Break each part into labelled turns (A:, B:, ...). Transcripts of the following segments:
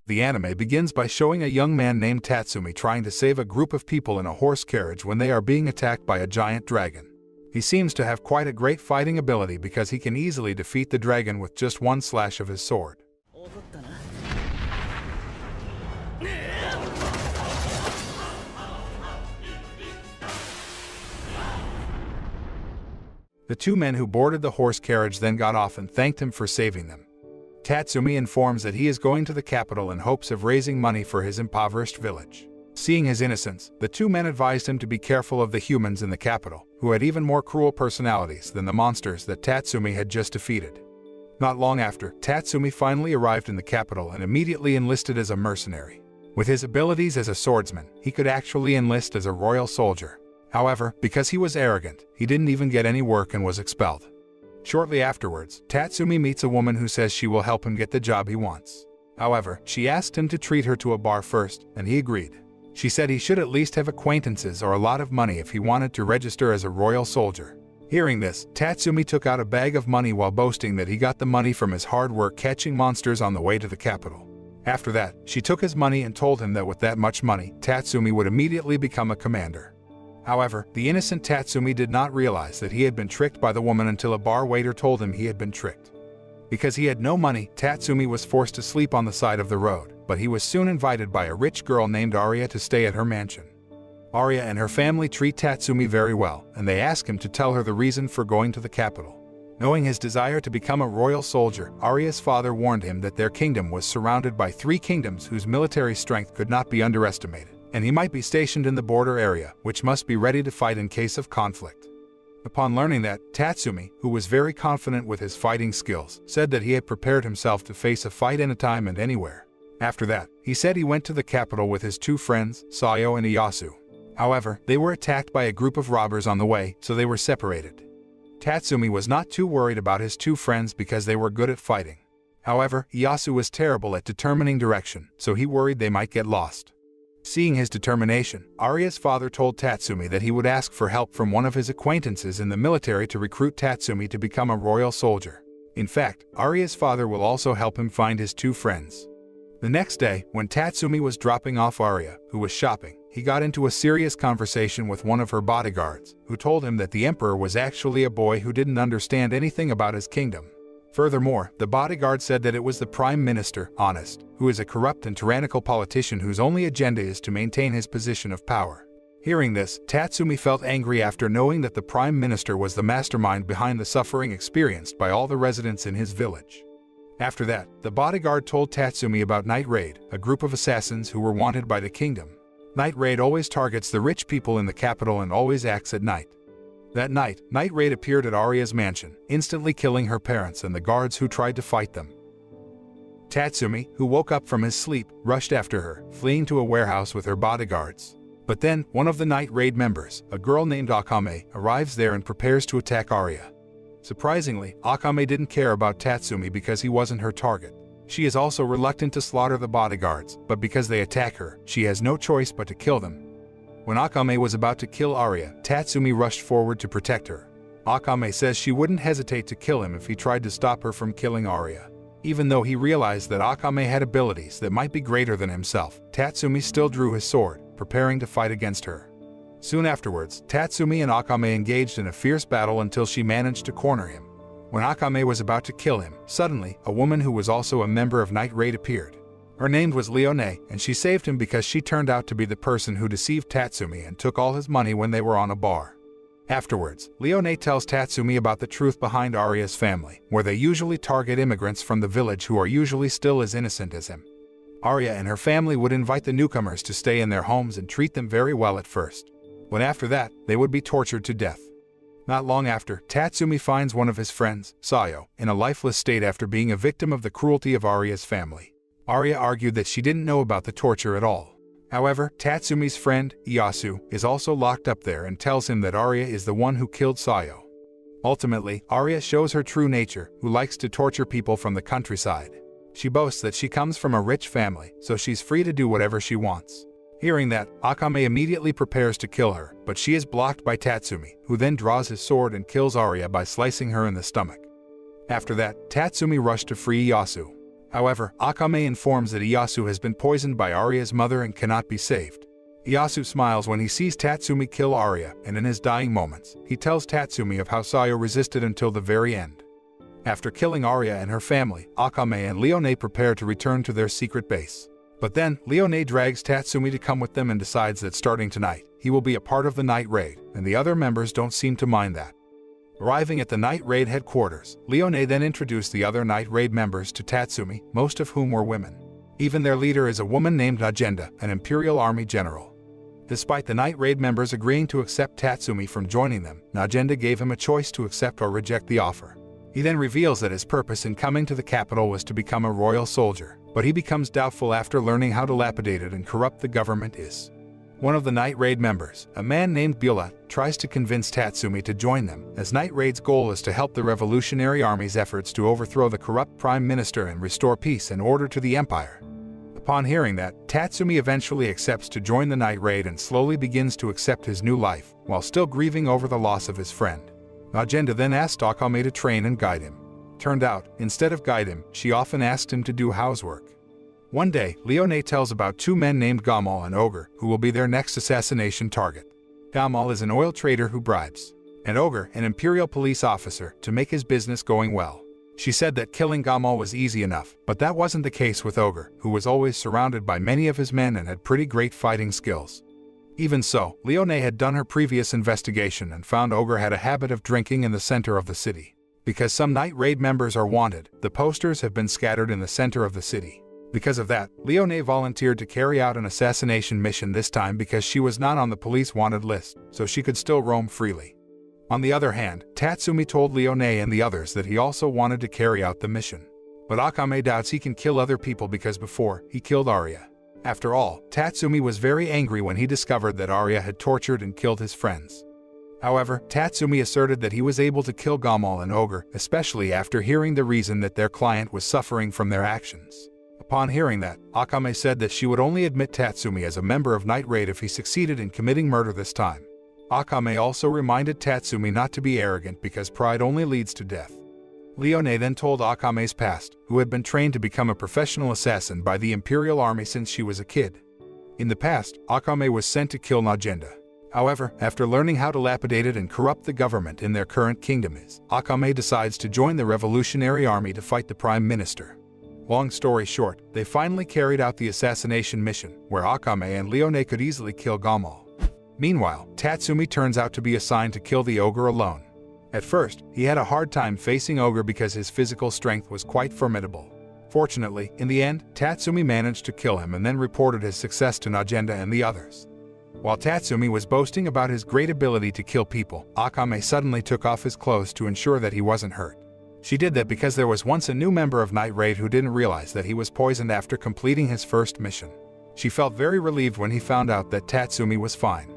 A: The anime begins by showing a young man named Tatsumi trying to save a group of people in a horse carriage when they are being attacked by a giant dragon. He seems to have quite a great fighting ability because he can easily defeat the dragon with just one slash of his sword. The two men who boarded the horse carriage then got off and thanked him for saving them. Tatsumi informs that he is going to the capital in hopes of raising money for his impoverished village. Seeing his innocence, the two men advised him to be careful of the humans in the capital, who had even more cruel personalities than the monsters that Tatsumi had just defeated. Not long after, Tatsumi finally arrived in the capital and immediately enlisted as a mercenary. With his abilities as a swordsman, he could actually enlist as a royal soldier. However, because he was arrogant, he didn't even get any work and was expelled. Shortly afterwards, Tatsumi meets a woman who says she will help him get the job he wants. However, she asked him to treat her to a bar first, and he agreed. She said he should at least have acquaintances or a lot of money if he wanted to register as a royal soldier. Hearing this, Tatsumi took out a bag of money while boasting that he got the money from his hard work catching monsters on the way to the capital. After that, she took his money and told him that with that much money, Tatsumi would immediately become a commander. However, the innocent Tatsumi did not realize that he had been tricked by the woman until a bar waiter told him he had been tricked. Because he had no money, Tatsumi was forced to sleep on the side of the road, but he was soon invited by a rich girl named Arya to stay at her mansion. Arya and her family treat Tatsumi very well, and they ask him to tell her the reason for going to the capital. Knowing his desire to become a royal soldier, Arya's father warned him that their kingdom was surrounded by 3 kingdoms whose military strength could not be underestimated, and he might be stationed in the border area, which must be ready to fight in case of conflict. Upon learning that, Tatsumi, who was very confident with his fighting skills, said that he had prepared himself to face a fight anytime and anywhere. After that, he said he went to the capital with his 2 friends, Sayo and Iyasu. However, they were attacked by a group of robbers on the way, so they were separated. Tatsumi was not too worried about his 2 friends because they were good at fighting. However, Iyasu was terrible at determining direction, so he worried they might get lost. Seeing his determination, Arya's father told Tatsumi that he would ask for help from one of his acquaintances in the military to recruit Tatsumi to become a royal soldier. In fact, Arya's father will also help him find his 2 friends. The next day, when Tatsumi was dropping off Arya, who was shopping, he got into a serious conversation with one of her bodyguards, who told him that the emperor was actually a boy who didn't understand anything about his kingdom. Furthermore, the bodyguard said that it was the Prime Minister, Honest, who is a corrupt and tyrannical politician whose only agenda is to maintain his position of power. Hearing this, Tatsumi felt angry after knowing that the Prime Minister was the mastermind behind the suffering experienced by all the residents in his village. After that, the bodyguard told Tatsumi about Night Raid, a group of assassins who were wanted by the kingdom. Night Raid always targets the rich people in the capital and always acts at night. That night, Night Raid appeared at Arya's mansion, instantly killing her parents and the guards who tried to fight them. Tatsumi, who woke up from his sleep, rushed after her, fleeing to a warehouse with her bodyguards. But then, one of the Night Raid members, a girl named Akame, arrives there and prepares to attack Arya. Surprisingly, Akame didn't care about Tatsumi because he wasn't her target. She is also reluctant to slaughter the bodyguards, but because they attack her, she has no choice but to kill them. When Akame was about to kill Arya, Tatsumi rushed forward to protect her. Akame says she wouldn't hesitate to kill him if he tried to stop her from killing Arya. Even though he realized that Akame had abilities that might be greater than himself, Tatsumi still drew his sword, preparing to fight against her. Soon afterwards, Tatsumi and Akame engaged in a fierce battle until she managed to corner him. When Akame was about to kill him, suddenly, a woman who was also a member of Night Raid appeared. Her name was Leone, and she saved him because she turned out to be the person who deceived Tatsumi and took all his money when they were on a bar. Afterwards, Leone tells Tatsumi about the truth behind Arya's family, where they usually target immigrants from the village who are usually still as innocent as him. Arya and her family would invite the newcomers to stay in their homes and treat them very well at first. But after that, they would be tortured to death. Not long after, Tatsumi finds one of his friends, Sayo, in a lifeless state after being a victim of the cruelty of Arya's family. Arya argued that she didn't know about the torture at all. However, Tatsumi's friend, Iyasu, is also locked up there and tells him that Arya is the one who killed Sayo. Ultimately, Arya shows her true nature, who likes to torture people from the countryside. She boasts that she comes from a rich family, so she's free to do whatever she wants. Hearing that, Akame immediately prepares to kill her, but she is blocked by Tatsumi, who then draws his sword and kills Arya by slicing her in the stomach. After that, Tatsumi rushed to free Iyasu. However, Akame informs that Iyasu has been poisoned by Arya's mother and cannot be saved. Iyasu smiles when he sees Tatsumi kill Arya, and in his dying moments, he tells Tatsumi of how Sayo resisted until the very end. After killing Arya and her family, Akame and Leone prepare to return to their secret base. But then, Leone drags Tatsumi to come with them and decides that starting tonight, he will be a part of the night raid, and the other members don't seem to mind that. Arriving at the night raid headquarters, Leone then introduced the other night raid members to Tatsumi, most of whom were women. Even their leader is a woman named Agenda, an Imperial Army general. Despite the night raid members agreeing to accept Tatsumi from joining them, Agenda gave him a choice to accept or reject the offer. He then reveals that his purpose in coming to the capital was to become a royal soldier, but he becomes doubtful after learning how dilapidated and corrupt the government is. One of the night raid members, a man named Benevolent, tries to convince Tatsumi to join them, as night raid's goal is to help the Revolutionary Army's efforts to overthrow the corrupt prime minister and restore peace and order to the empire. Upon hearing that, Tatsumi eventually accepts to join the night raid and slowly begins to accept his new life, while still grieving over the loss of his friend. Agenda then asked Akame to train and guide him. Turned out, instead of guide him, she often asked him to do housework. One day, Leone tells about two men named Gamal and Ogre, who will be their next assassination target. Gamal is an oil trader who bribes, and Ogre, an imperial police officer, to make his business going well. She said that killing Gamal was easy enough, but that wasn't the case with Ogre, who was always surrounded by many of his men and had pretty great fighting skills. Even so, Leone had done her previous investigation and found Ogre had a habit of drinking in the center of the city. Because some night raid members are wanted, the posters have been scattered in the center of the city. Because of that, Leone volunteered to carry out an assassination mission this time because she was not on the police wanted list, so she could still roam freely. On the other hand, Tatsumi told Leone and the others that he also wanted to carry out the mission. But Akame doubts he can kill other people because before, he killed Arya. After all, Tatsumi was very angry when he discovered that Arya had tortured and killed his friends. However, Tatsumi asserted that he was able to kill Gamal and Ogre, especially after hearing the reason that their client was suffering from their actions. Upon hearing that, Akame said that she would only admit Tatsumi as a member of Night Raid if he succeeded in committing murder this time. Akame also reminded Tatsumi not to be arrogant because pride only leads to death. Leone then told Akame's past, who had been trained to become a professional assassin by the Imperial Army since she was a kid. In the past, Akame was sent to kill Agenda. However, after learning how dilapidated and corrupt the government in their current kingdom is, Akame decides to join the Revolutionary Army to fight the Prime Minister. Long story short, they finally carried out the assassination mission, where Akame and Leone could easily kill Gamal. Meanwhile, Tatsumi turns out to be assigned to kill the Ogre alone. At first, he had a hard time facing Ogre because his physical strength was quite formidable. Fortunately, in the end, Tatsumi managed to kill him and then reported his success to Agenda and the others. While Tatsumi was boasting about his great ability to kill people, Akame suddenly took off his clothes to ensure that he wasn't hurt. She did that because there was once a new member of Night Raid who didn't realize that he was poisoned after completing his first mission. She felt very relieved when he found out that Tatsumi was fine.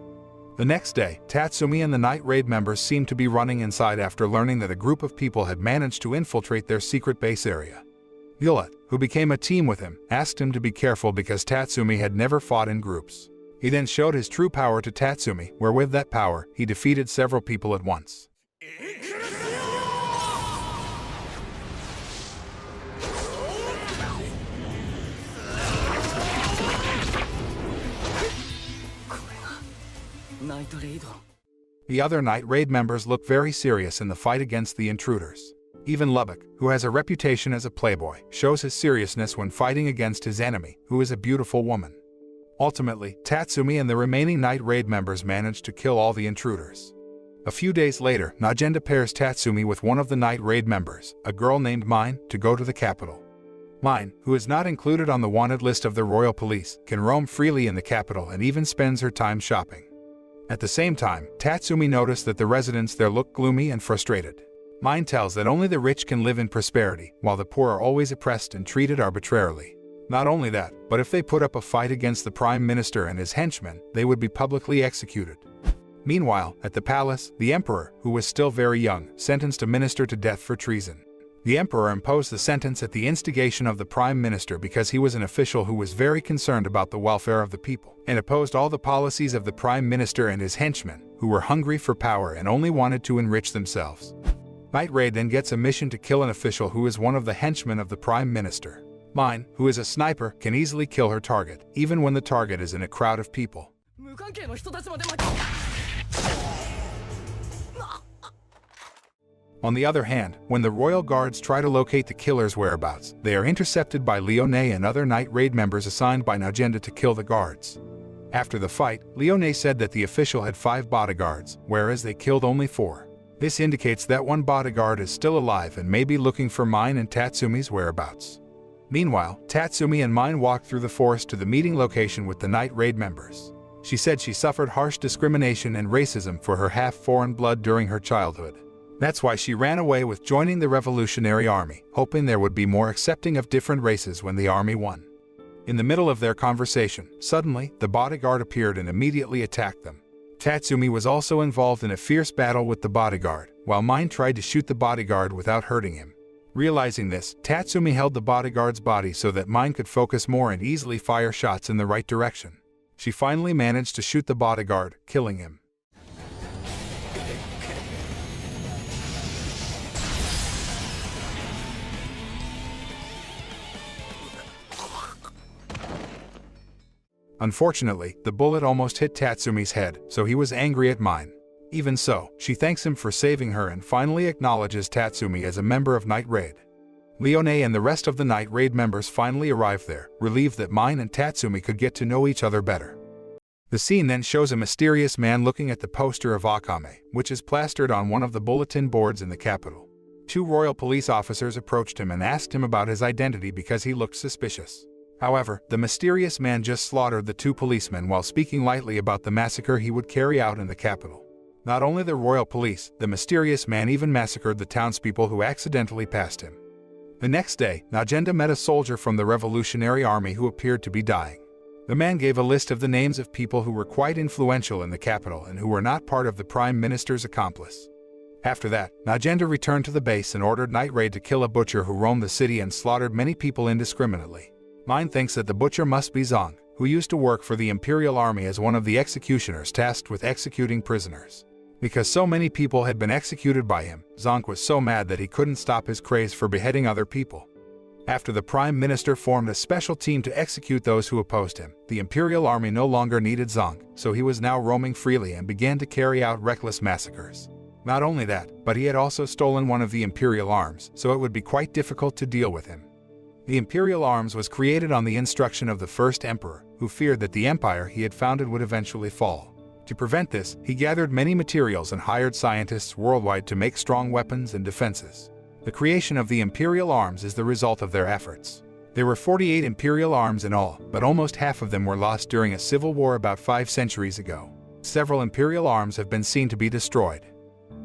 A: The next day, Tatsumi and the Night Raid members seemed to be running inside after learning that a group of people had managed to infiltrate their secret base area. Violet, who became a team with him, asked him to be careful because Tatsumi had never fought in groups. He then showed his true power to Tatsumi, where with that power, he defeated several people at once. The other Night Raid members look very serious in the fight against the intruders. Even Lubbock, who has a reputation as a playboy, shows his seriousness when fighting against his enemy, who is a beautiful woman. Ultimately, Tatsumi and the remaining Night Raid members manage to kill all the intruders. A few days later, Agenda pairs Tatsumi with one of the Night Raid members, a girl named Mine, to go to the capital. Mine, who is not included on the wanted list of the royal police, can roam freely in the capital and even spends her time shopping. At the same time, Tatsumi noticed that the residents there look gloomy and frustrated. Mine tells that only the rich can live in prosperity, while the poor are always oppressed and treated arbitrarily. Not only that, but if they put up a fight against the Prime Minister and his henchmen, they would be publicly executed. Meanwhile, at the palace, the Emperor, who was still very young, sentenced a minister to death for treason. The Emperor imposed the sentence at the instigation of the Prime Minister because he was an official who was very concerned about the welfare of the people, and opposed all the policies of the Prime Minister and his henchmen, who were hungry for power and only wanted to enrich themselves. Night Raid then gets a mission to kill an official who is one of the henchmen of the Prime Minister. Mine, who is a sniper, can easily kill her target, even when the target is in a crowd of people. On the other hand, when the royal guards try to locate the killer's whereabouts, they are intercepted by Leone and other night raid members assigned by Najenda to kill the guards. After the fight, Leone said that the official had 5 bodyguards, whereas they killed only 4. This indicates that one bodyguard is still alive and may be looking for Mine and Tatsumi's whereabouts. Meanwhile, Tatsumi and Mine walked through the forest to the meeting location with the night raid members. She said she suffered harsh discrimination and racism for her half-foreign blood during her childhood. That's why she ran away with joining the Revolutionary Army, hoping there would be more accepting of different races when the army won. In the middle of their conversation, suddenly, the bodyguard appeared and immediately attacked them. Tatsumi was also involved in a fierce battle with the bodyguard, while Mine tried to shoot the bodyguard without hurting him. Realizing this, Tatsumi held the bodyguard's body so that Mine could focus more and easily fire shots in the right direction. She finally managed to shoot the bodyguard, killing him. Unfortunately, the bullet almost hit Tatsumi's head, so he was angry at Mine. Even so, she thanks him for saving her and finally acknowledges Tatsumi as a member of Night Raid. Leone and the rest of the Night Raid members finally arrive there, relieved that Mine and Tatsumi could get to know each other better. The scene then shows a mysterious man looking at the poster of Akame, which is plastered on one of the bulletin boards in the capital. 2 royal police officers approached him and asked him about his identity because he looked suspicious. However, the mysterious man just slaughtered the 2 policemen while speaking lightly about the massacre he would carry out in the capital. Not only the royal police, the mysterious man even massacred the townspeople who accidentally passed him. The next day, Najenda met a soldier from the Revolutionary Army who appeared to be dying. The man gave a list of the names of people who were quite influential in the capital and who were not part of the Prime Minister's accomplice. After that, Najenda returned to the base and ordered Night Raid to kill a butcher who roamed the city and slaughtered many people indiscriminately. Mine thinks that the butcher must be Zong, who used to work for the Imperial Army as one of the executioners tasked with executing prisoners. Because so many people had been executed by him, Zong was so mad that he couldn't stop his craze for beheading other people. After the Prime Minister formed a special team to execute those who opposed him, the Imperial Army no longer needed Zong, so he was now roaming freely and began to carry out reckless massacres. Not only that, but he had also stolen one of the Imperial arms, so it would be quite difficult to deal with him. The Imperial Arms was created on the instruction of the first emperor, who feared that the empire he had founded would eventually fall. To prevent this, he gathered many materials and hired scientists worldwide to make strong weapons and defenses. The creation of the Imperial Arms is the result of their efforts. There were 48 Imperial Arms in all, but almost half of them were lost during a civil war about 5 centuries ago. Several Imperial Arms have been seen to be destroyed.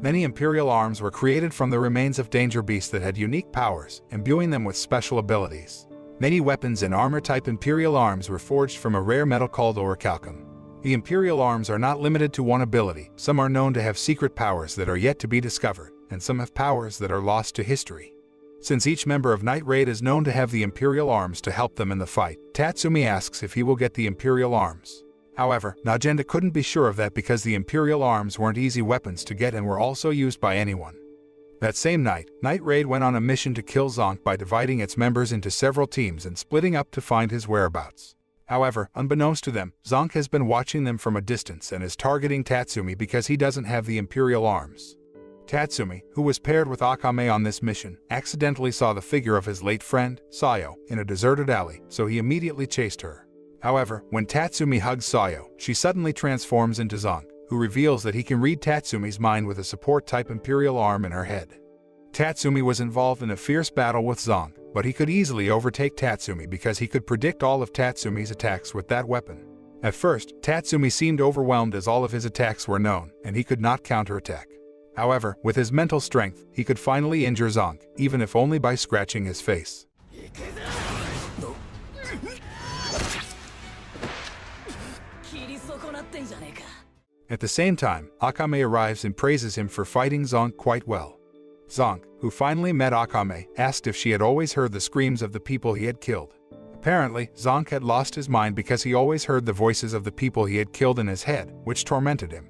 A: Many Imperial Arms were created from the remains of danger beasts that had unique powers, imbuing them with special abilities. Many weapons and armor-type Imperial Arms were forged from a rare metal called orichalcum. The Imperial Arms are not limited to one ability. Some are known to have secret powers that are yet to be discovered, and some have powers that are lost to history. Since each member of Night Raid is known to have the Imperial Arms to help them in the fight, Tatsumi asks if he will get the Imperial Arms. However, Najenda couldn't be sure of that because the Imperial Arms weren't easy weapons to get and were also used by anyone. That same night, Night Raid went on a mission to kill Zonk by dividing its members into several teams and splitting up to find his whereabouts. However, unbeknownst to them, Zonk has been watching them from a distance and is targeting Tatsumi because he doesn't have the Imperial Arms. Tatsumi, who was paired with Akame on this mission, accidentally saw the figure of his late friend, Sayo, in a deserted alley, so he immediately chased her. However, when Tatsumi hugs Sayo, she suddenly transforms into Zonk, who reveals that he can read Tatsumi's mind with a support-type Imperial Arm in her head. Tatsumi was involved in a fierce battle with Zonk, but he could easily overtake Tatsumi because he could predict all of Tatsumi's attacks with that weapon. At first, Tatsumi seemed overwhelmed as all of his attacks were known, and he could not counterattack. However, with his mental strength, he could finally injure Zonk, even if only by scratching his face. At the same time, Akame arrives and praises him for fighting Zonk quite well. Zonk, who finally met Akame, asked if she had always heard the screams of the people he had killed. Apparently, Zonk had lost his mind because he always heard the voices of the people he had killed in his head, which tormented him.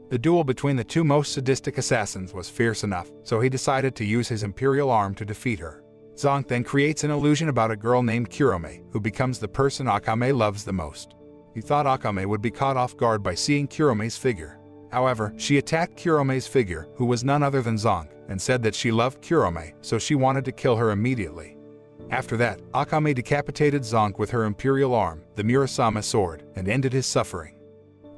A: The duel between the 2 most sadistic assassins was fierce enough, so he decided to use his Imperial Arm to defeat her. Zonk then creates an illusion about a girl named Kurome, who becomes the person Akame loves the most. He thought Akame would be caught off guard by seeing Kurome's figure. However, she attacked Kurome's figure, who was none other than Zonk, and said that she loved Kurome, so she wanted to kill her immediately. After that, Akame decapitated Zonk with her imperial arm, the Murasama sword, and ended his suffering.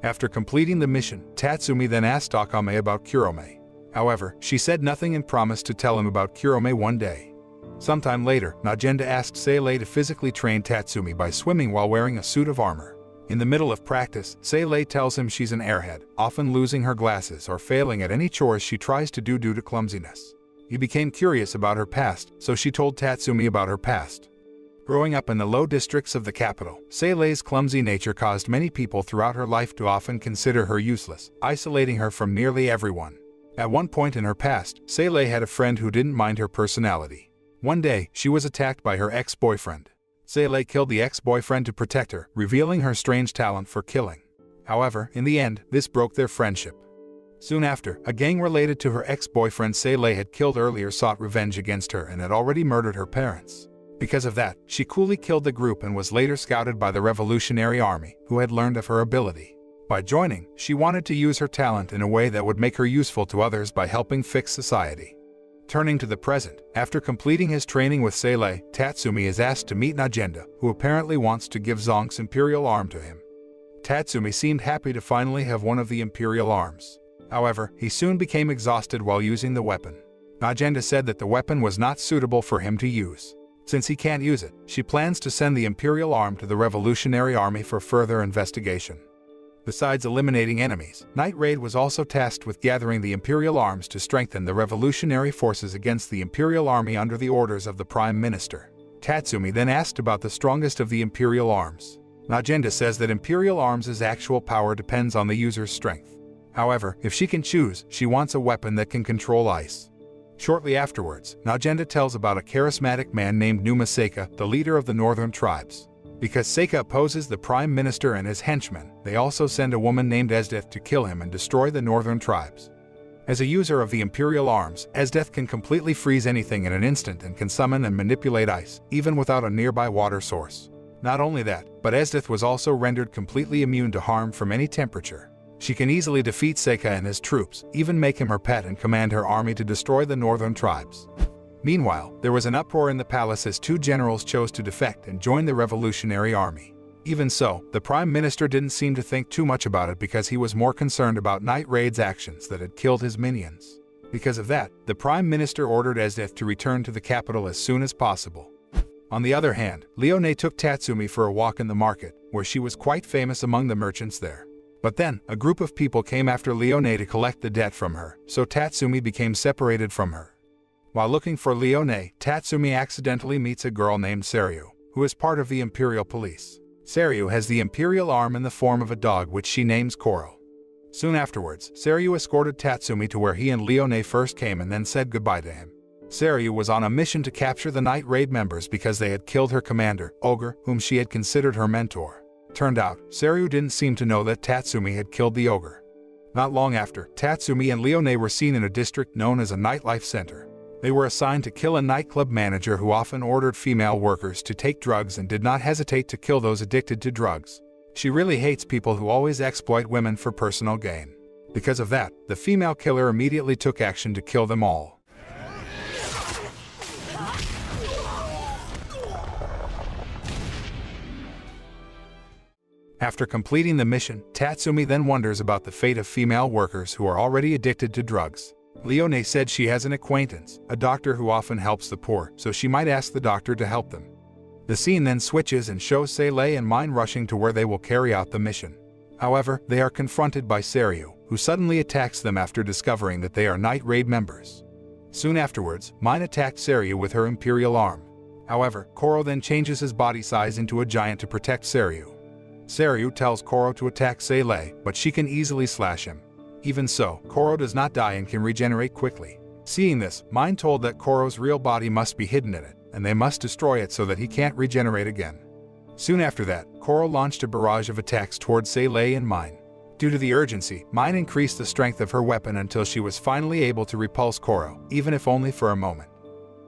A: After completing the mission, Tatsumi then asked Akame about Kurome. However, she said nothing and promised to tell him about Kurome one day. Sometime later, Najenda asked Seilei to physically train Tatsumi by swimming while wearing a suit of armor. In the middle of practice, Seilei tells him she's an airhead, often losing her glasses or failing at any chores she tries to do due to clumsiness. He became curious about her past, so she told Tatsumi about her past. Growing up in the low districts of the capital, Seilei's clumsy nature caused many people throughout her life to often consider her useless, isolating her from nearly everyone. At one point in her past, Seilei had a friend who didn't mind her personality. One day, she was attacked by her ex-boyfriend. Seilei killed the ex-boyfriend to protect her, revealing her strange talent for killing. However, in the end, this broke their friendship. Soon after, a gang related to her ex-boyfriend Seilei had killed earlier sought revenge against her and had already murdered her parents. Because of that, she coolly killed the group and was later scouted by the Revolutionary Army, who had learned of her ability. By joining, she wanted to use her talent in a way that would make her useful to others by helping fix society. Turning to the present, after completing his training with Seilei, Tatsumi is asked to meet Najenda, who apparently wants to give Zonk's imperial arm to him. Tatsumi seemed happy to finally have one of the imperial arms. However, he soon became exhausted while using the weapon. Najenda said that the weapon was not suitable for him to use. Since he can't use it, she plans to send the imperial arm to the Revolutionary Army for further investigation. Besides eliminating enemies, Night Raid was also tasked with gathering the imperial arms to strengthen the revolutionary forces against the imperial army under the orders of the Prime Minister. Tatsumi then asked about the strongest of the imperial arms. Najenda says that imperial arms' actual power depends on the user's strength. However, if she can choose, she wants a weapon that can control ice. Shortly afterwards, Najenda tells about a charismatic man named Numa Seika, the leader of the northern tribes. Because Seika opposes the Prime Minister and his henchmen, they also send a woman named Esdeath to kill him and destroy the northern tribes. As a user of the imperial arms, Esdeath can completely freeze anything in an instant and can summon and manipulate ice, even without a nearby water source. Not only that, but Esdeath was also rendered completely immune to harm from any temperature. She can easily defeat Seika and his troops, even make him her pet and command her army to destroy the northern tribes. Meanwhile, there was an uproar in the palace as two generals chose to defect and join the Revolutionary Army. Even so, the Prime Minister didn't seem to think too much about it because he was more concerned about Night Raid's actions that had killed his minions. Because of that, the Prime Minister ordered Esdeath to return to the capital as soon as possible. On the other hand, Leone took Tatsumi for a walk in the market, where she was quite famous among the merchants there. But then, a group of people came after Leone to collect the debt from her, so Tatsumi became separated from her. While looking for Leone, Tatsumi accidentally meets a girl named Seiryu, who is part of the Imperial Police. Seiryu has the Imperial arm in the form of a dog which she names Koro. Soon afterwards, Seiryu escorted Tatsumi to where he and Leone first came and then said goodbye to him. Seiryu was on a mission to capture the Night Raid members because they had killed her commander, Ogre, whom she had considered her mentor. Turned out, Seiryu didn't seem to know that Tatsumi had killed the Ogre. Not long after, Tatsumi and Leone were seen in a district known as a nightlife center. They were assigned to kill a nightclub manager who often ordered female workers to take drugs and did not hesitate to kill those addicted to drugs. She really hates people who always exploit women for personal gain. Because of that, the female killer immediately took action to kill them all. After completing the mission, Tatsumi then wonders about the fate of female workers who are already addicted to drugs. Leone said she has an acquaintance, a doctor who often helps the poor, so she might ask the doctor to help them. The scene then switches and shows Seilei and Mine rushing to where they will carry out the mission. However, they are confronted by Seiryu, who suddenly attacks them after discovering that they are Night Raid members. Soon afterwards, Mine attacked Seiryu with her imperial arm. However, Koro then changes his body size into a giant to protect Seiryu. Seiryu tells Koro to attack Seilei, but she can easily slash him. Even so, Koro does not die and can regenerate quickly. Seeing this, Mine told that Koro's real body must be hidden in it, and they must destroy it so that he can't regenerate again. Soon after that, Koro launched a barrage of attacks towards Seilei and Mine. Due to the urgency, Mine increased the strength of her weapon until she was finally able to repulse Koro, even if only for a moment.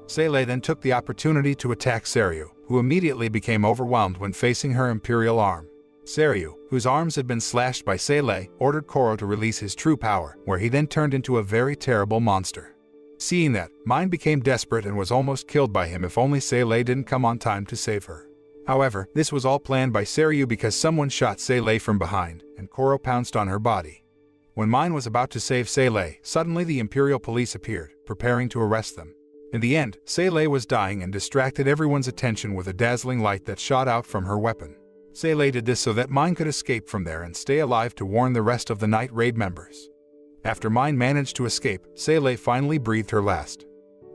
A: Seilei then took the opportunity to attack Seiryu, who immediately became overwhelmed when facing her imperial arm. Seiryu, whose arms had been slashed by Seilei, ordered Koro to release his true power, where he then turned into a very terrible monster. Seeing that, Mine became desperate and was almost killed by him if only Seilei didn't come on time to save her. However, this was all planned by Seiryu because someone shot Seilei from behind, and Koro pounced on her body. When Mine was about to save Seilei, suddenly the Imperial police appeared, preparing to arrest them. In the end, Seilei was dying and distracted everyone's attention with a dazzling light that shot out from her weapon. Seilei did this so that Mine could escape from there and stay alive to warn the rest of the Night Raid members. After Mine managed to escape, Seilei finally breathed her last.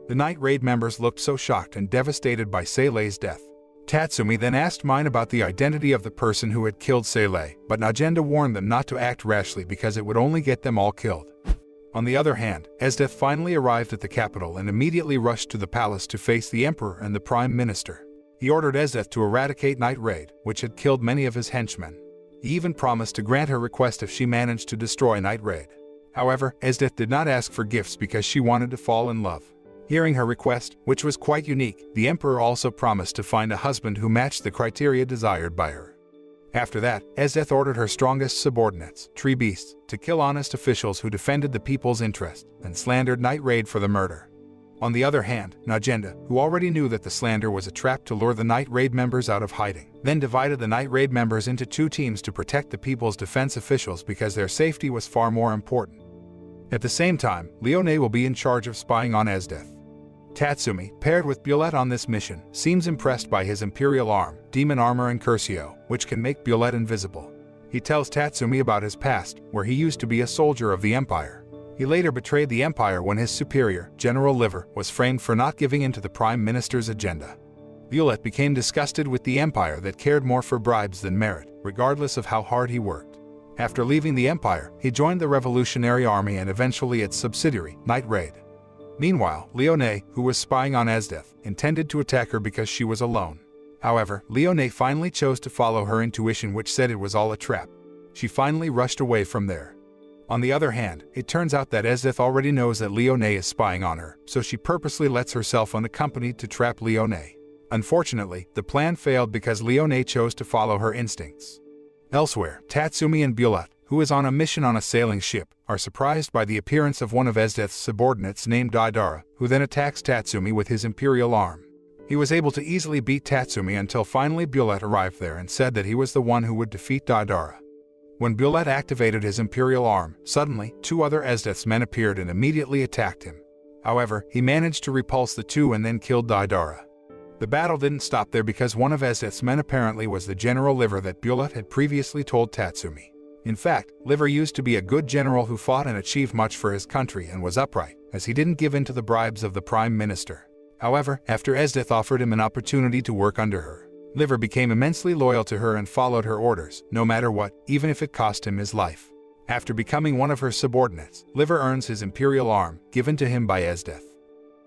A: The Night Raid members looked so shocked and devastated by Seilei's death. Tatsumi then asked Mine about the identity of the person who had killed Seilei, but Najenda warned them not to act rashly because it would only get them all killed. On the other hand, Esdeath finally arrived at the capital and immediately rushed to the palace to face the Emperor and the Prime Minister. He ordered Esdeath to eradicate Night Raid, which had killed many of his henchmen. He even promised to grant her request if she managed to destroy Night Raid. However, Esdeath did not ask for gifts because she wanted to fall in love. Hearing her request, which was quite unique, the Emperor also promised to find a husband who matched the criteria desired by her. After that, Esdeath ordered her strongest subordinates, tree beasts, to kill honest officials who defended the people's interest and slandered Night Raid for the murder. On the other hand, Najenda, who already knew that the slander was a trap to lure the Night Raid members out of hiding, then divided the Night Raid members into two teams to protect the people's defense officials because their safety was far more important. At the same time, Leone will be in charge of spying on Esdeath. Tatsumi, paired with Bulette on this mission, seems impressed by his imperial arm, demon armor and Curcio, which can make Bulette invisible. He tells Tatsumi about his past, where he used to be a soldier of the Empire. He later betrayed the Empire when his superior, General Liver, was framed for not giving in to the Prime Minister's agenda. Bulette became disgusted with the Empire that cared more for bribes than merit, regardless of how hard he worked. After leaving the Empire, he joined the Revolutionary Army and eventually its subsidiary, Night Raid. Meanwhile, Leone, who was spying on Esdeath, intended to attack her because she was alone. However, Leone finally chose to follow her intuition, which said it was all a trap. She finally rushed away from there. On the other hand, it turns out that Esdeath already knows that Leone is spying on her, so she purposely lets herself unaccompanied to trap Leone. Unfortunately, the plan failed because Leone chose to follow her instincts. Elsewhere, Tatsumi and Bulette, who is on a mission on a sailing ship, are surprised by the appearance of one of Esdeath's subordinates named Daidara, who then attacks Tatsumi with his imperial arm. He was able to easily beat Tatsumi until finally Bulette arrived there and said that he was the one who would defeat Daidara. When Bulette activated his imperial arm, suddenly, two other Esdeath's men appeared and immediately attacked him. However, he managed to repulse the two and then killed Daidara. The battle didn't stop there because one of Esdeath's men apparently was the General Liver that Bulette had previously told Tatsumi. In fact, Liver used to be a good general who fought and achieved much for his country and was upright, as he didn't give in to the bribes of the Prime Minister. However, after Esdeath offered him an opportunity to work under her, Liver became immensely loyal to her and followed her orders, no matter what, even if it cost him his life. After becoming one of her subordinates, Liver earns his imperial arm, given to him by Esdeath.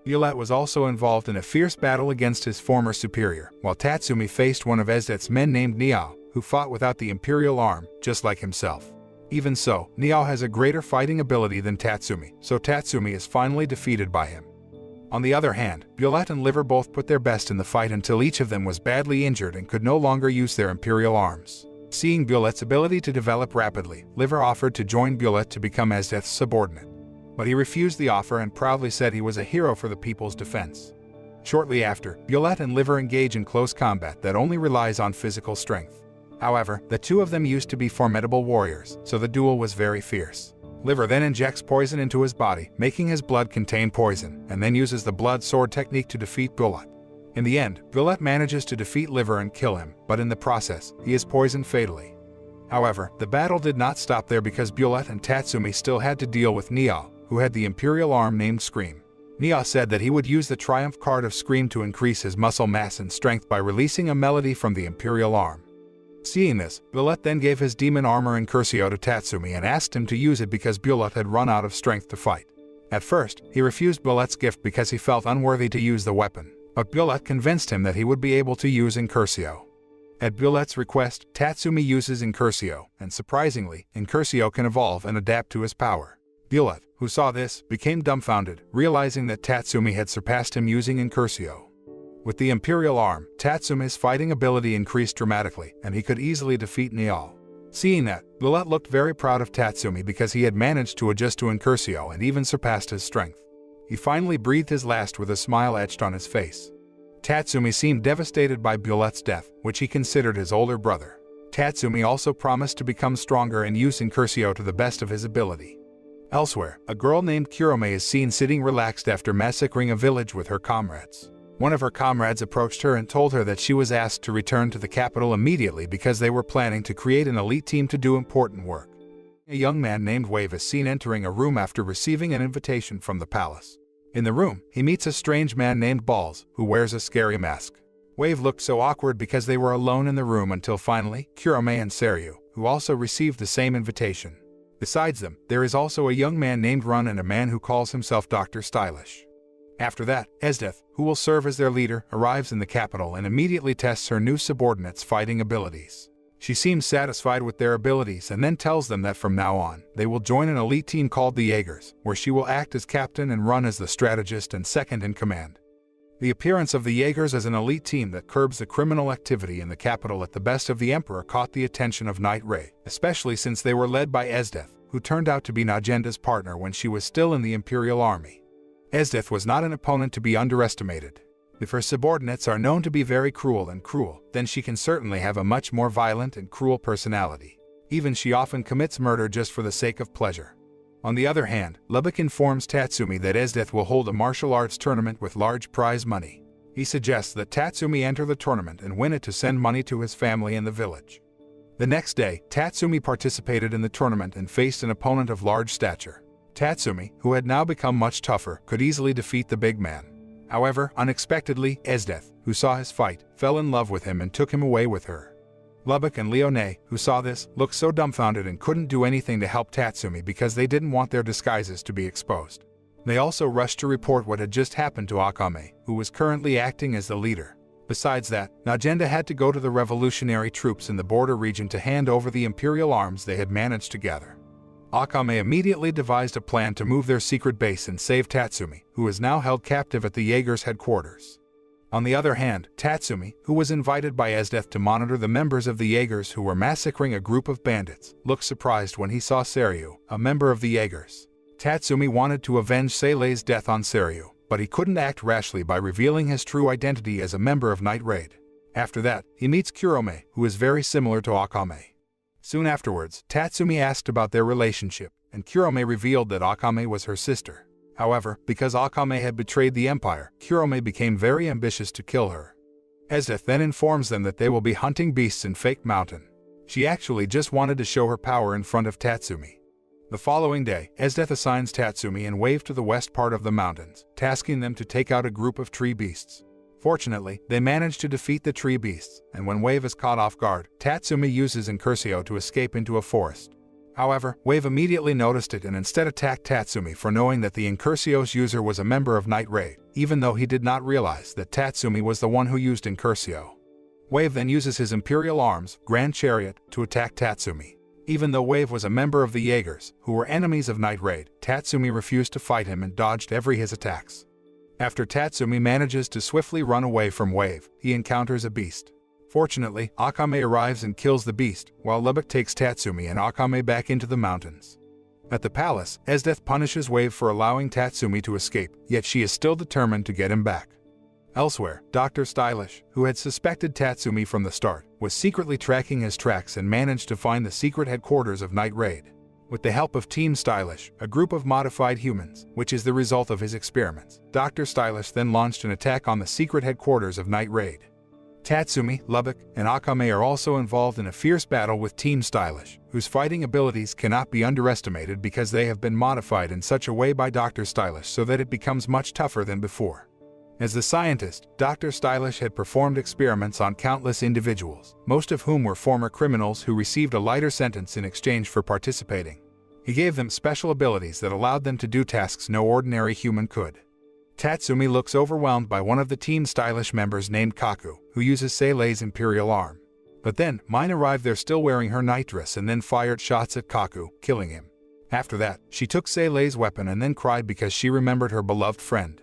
A: Bulette was also involved in a fierce battle against his former superior, while Tatsumi faced one of Esdeath's men named Niao, who fought without the imperial arm, just like himself. Even so, Niao has a greater fighting ability than Tatsumi, so Tatsumi is finally defeated by him. On the other hand, Bulette and Liver both put their best in the fight until each of them was badly injured and could no longer use their imperial arms. Seeing Bulette's ability to develop rapidly, Liver offered to join Bulette to become Esdeath's subordinate. But he refused the offer and proudly said he was a hero for the people's defense. Shortly after, Bulette and Liver engage in close combat that only relies on physical strength. However, the two of them used to be formidable warriors, so the duel was very fierce. Liver then injects poison into his body, making his blood contain poison, and then uses the blood sword technique to defeat Bulette. In the end, Bulette manages to defeat Liver and kill him, but in the process, he is poisoned fatally. However, the battle did not stop there because Bulette and Tatsumi still had to deal with Niao, who had the imperial arm named Scream. Niao said that he would use the triumph card of Scream to increase his muscle mass and strength by releasing a melody from the imperial arm. Seeing this, Bulette then gave his demon armor and Curcio to Tatsumi and asked him to use it because Bulette had run out of strength to fight. At first, he refused Bulette's gift because he felt unworthy to use the weapon, but Bulette convinced him that he would be able to use Incurcio. At Bulette's request, Tatsumi uses Incurcio, and surprisingly, Incurcio can evolve and adapt to his power. Benevolent, who saw this, became dumbfounded, realizing that Tatsumi had surpassed him using incursio. With the Imperial arm, Tatsumi's fighting ability increased dramatically, and he could easily defeat Niall. Seeing that, Benevolent looked very proud of Tatsumi because he had managed to adjust to incursio and even surpassed his strength. He finally breathed his last with a smile etched on his face. Tatsumi seemed devastated by Benevolent's death, which he considered his older brother. Tatsumi also promised to become stronger and use incursio to the best of his ability. Elsewhere, a girl named Kurome is seen sitting relaxed after massacring a village with her comrades. One of her comrades approached her and told her that she was asked to return to the capital immediately because they were planning to create an elite team to do important work. A young man named Wave is seen entering a room after receiving an invitation from the palace. In the room, he meets a strange man named Balls, who wears a scary mask. Wave looked so awkward because they were alone in the room until finally, Kurome and Seryu, who also received the same invitation. Besides them, there is also a young man named Run and a man who calls himself Dr. Stylish. After that, Esdeath, who will serve as their leader, arrives in the capital and immediately tests her new subordinates' fighting abilities. She seems satisfied with their abilities and then tells them that from now on, they will join an elite team called the Jaegers, where she will act as captain and Run as the strategist and second in command. The appearance of the Jaegers as an elite team that curbs the criminal activity in the capital at the best of the Emperor caught the attention of Knight Ray, especially since they were led by Esdeath, who turned out to be Najenda's partner when she was still in the Imperial Army. Esdeath was not an opponent to be underestimated. If her subordinates are known to be very cruel, then she can certainly have a much more violent and cruel personality. Even she often commits murder just for the sake of pleasure. On the other hand, Lubbock informs Tatsumi that Esdeath will hold a martial arts tournament with large prize money. He suggests that Tatsumi enter the tournament and win it to send money to his family in the village. The next day, Tatsumi participated in the tournament and faced an opponent of large stature. Tatsumi, who had now become much tougher, could easily defeat the big man. However, unexpectedly, Esdeath, who saw his fight, fell in love with him and took him away with her. Lubbock and Leone, who saw this, looked so dumbfounded and couldn't do anything to help Tatsumi because they didn't want their disguises to be exposed. They also rushed to report what had just happened to Akame, who was currently acting as the leader. Besides that, Najenda had to go to the revolutionary troops in the border region to hand over the imperial arms they had managed to gather. Akame immediately devised a plan to move their secret base and save Tatsumi, who is now held captive at the Jaegers' headquarters. On the other hand, Tatsumi, who was invited by Esdeath to monitor the members of the Jaegers who were massacring a group of bandits, looked surprised when he saw Seryu, a member of the Jaegers. Tatsumi wanted to avenge Seilei's death on Seryu, but he couldn't act rashly by revealing his true identity as a member of Knight Raid. After that, he meets Kurome, who is very similar to Akame. Soon afterwards, Tatsumi asked about their relationship, and Kurome revealed that Akame was her sister. However, because Akame had betrayed the Empire, Kurome became very ambitious to kill her. Esdeath then informs them that they will be hunting beasts in Fake Mountain. She actually just wanted to show her power in front of Tatsumi. The following day, Esdeath assigns Tatsumi and Wave to the west part of the mountains, tasking them to take out a group of tree beasts. Fortunately, they manage to defeat the tree beasts, and when Wave is caught off guard, Tatsumi uses Incursio to escape into a forest. However, Wave immediately noticed it and instead attacked Tatsumi for knowing that the Incursio's user was a member of Knight Raid, even though he did not realize that Tatsumi was the one who used Incursio. Wave then uses his Imperial Arms, Grand Chariot, to attack Tatsumi. Even though Wave was a member of the Jaegers, who were enemies of Knight Raid, Tatsumi refused to fight him and dodged every his attacks. After Tatsumi manages to swiftly run away from Wave, he encounters a beast. Fortunately, Akame arrives and kills the beast, while Lubbock takes Tatsumi and Akame back into the mountains. At the palace, Esdeath punishes Wave for allowing Tatsumi to escape, yet she is still determined to get him back. Elsewhere, Dr. Stylish, who had suspected Tatsumi from the start, was secretly tracking his tracks and managed to find the secret headquarters of Knight Raid. With the help of Team Stylish, a group of modified humans, which is the result of his experiments, Dr. Stylish then launched an attack on the secret headquarters of Knight Raid. Tatsumi, Lubbock, and Akame are also involved in a fierce battle with Team Stylish, whose fighting abilities cannot be underestimated because they have been modified in such a way by Dr. Stylish so that it becomes much tougher than before. As the scientist, Dr. Stylish had performed experiments on countless individuals, most of whom were former criminals who received a lighter sentence in exchange for participating. He gave them special abilities that allowed them to do tasks no ordinary human could. Tatsumi looks overwhelmed by one of the Team Stylish members named Kaku, who uses Seilei's Imperial Arm. But then, Mine arrived there still wearing her night dress and then fired shots at Kaku, killing him. After that, she took Seilei's weapon and then cried because she remembered her beloved friend.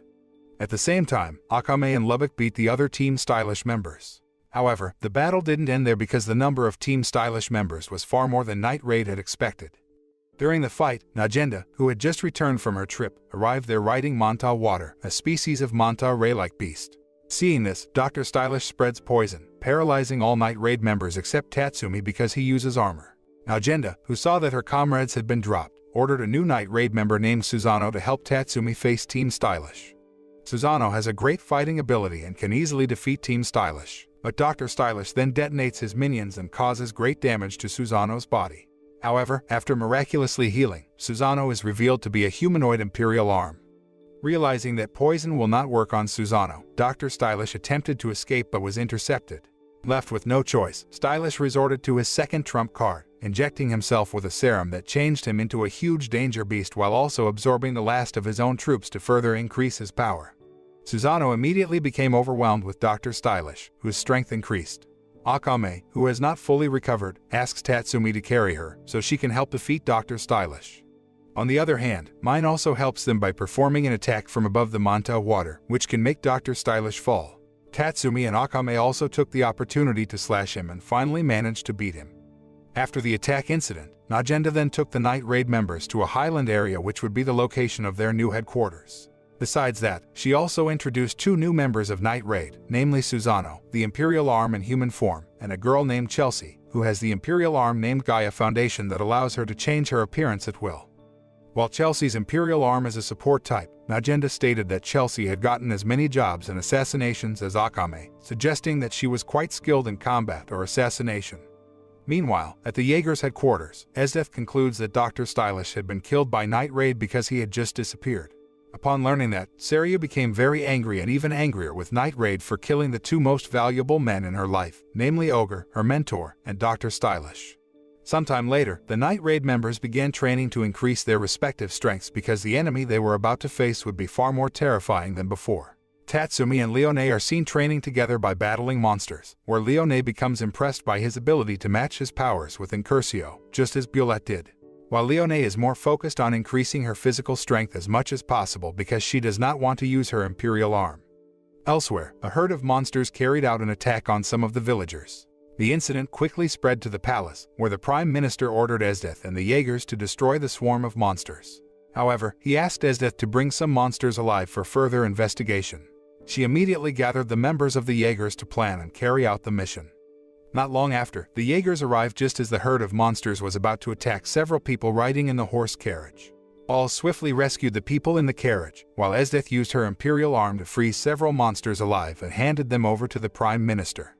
A: At the same time, Akame and Lubbock beat the other Team Stylish members. However, the battle didn't end there because the number of Team Stylish members was far more than Night Raid had expected. During the fight, Najenda, who had just returned from her trip, arrived there riding Manta Water, a species of Manta Ray-like beast. Seeing this, Dr. Stylish spreads poison, paralyzing all Night Raid members except Tatsumi because he uses armor. Najenda, who saw that her comrades had been dropped, ordered a new Night Raid member named Susanoo to help Tatsumi face Team Stylish. Susanoo has a great fighting ability and can easily defeat Team Stylish, but Dr. Stylish then detonates his minions and causes great damage to Susanoo's body. However, after miraculously healing, Susanoo is revealed to be a humanoid Imperial arm. Realizing that poison will not work on Susanoo, Dr. Stylish attempted to escape but was intercepted. Left with no choice, Stylish resorted to his second trump card, injecting himself with a serum that changed him into a huge danger beast while also absorbing the last of his own troops to further increase his power. Susanoo immediately became overwhelmed with Dr. Stylish, whose strength increased. Akame, who has not fully recovered, asks Tatsumi to carry her so she can help defeat Dr. Stylish. On the other hand, Mine also helps them by performing an attack from above the Manta Water, which can make Dr. Stylish fall. Tatsumi and Akame also took the opportunity to slash him and finally managed to beat him. After the attack incident, Najenda then took the Night Raid members to a highland area which would be the location of their new headquarters. Besides that, she also introduced two new members of Night Raid, namely Susanoo, the Imperial arm in human form, and a girl named Chelsea, who has the Imperial arm named Gaia Foundation that allows her to change her appearance at will. While Chelsea's Imperial arm is a support type, Najenda stated that Chelsea had gotten as many jobs and assassinations as Akame, suggesting that she was quite skilled in combat or assassination. Meanwhile, at the Jaeger's headquarters, Esdeath concludes that Dr. Stylish had been killed by Night Raid because he had just disappeared. Upon learning that, Seiryu became very angry and even angrier with Night Raid for killing the two most valuable men in her life, namely Ogre, her mentor, and Dr. Stylish. Sometime later, the Night Raid members began training to increase their respective strengths because the enemy they were about to face would be far more terrifying than before. Tatsumi and Leone are seen training together by battling monsters, where Leone becomes impressed by his ability to match his powers with Incursio, just as Bulette did. While Leone is more focused on increasing her physical strength as much as possible because she does not want to use her Imperial arm. Elsewhere, a herd of monsters carried out an attack on some of the villagers. The incident quickly spread to the palace, where the Prime Minister ordered Esdeath and the Jaegers to destroy the swarm of monsters. However, he asked Esdeath to bring some monsters alive for further investigation. She immediately gathered the members of the Jaegers to plan and carry out the mission. Not long after, the Jaegers arrived just as the herd of monsters was about to attack several people riding in the horse carriage. All swiftly rescued the people in the carriage, while Esdeath used her Imperial arm to free several monsters alive and handed them over to the Prime Minister.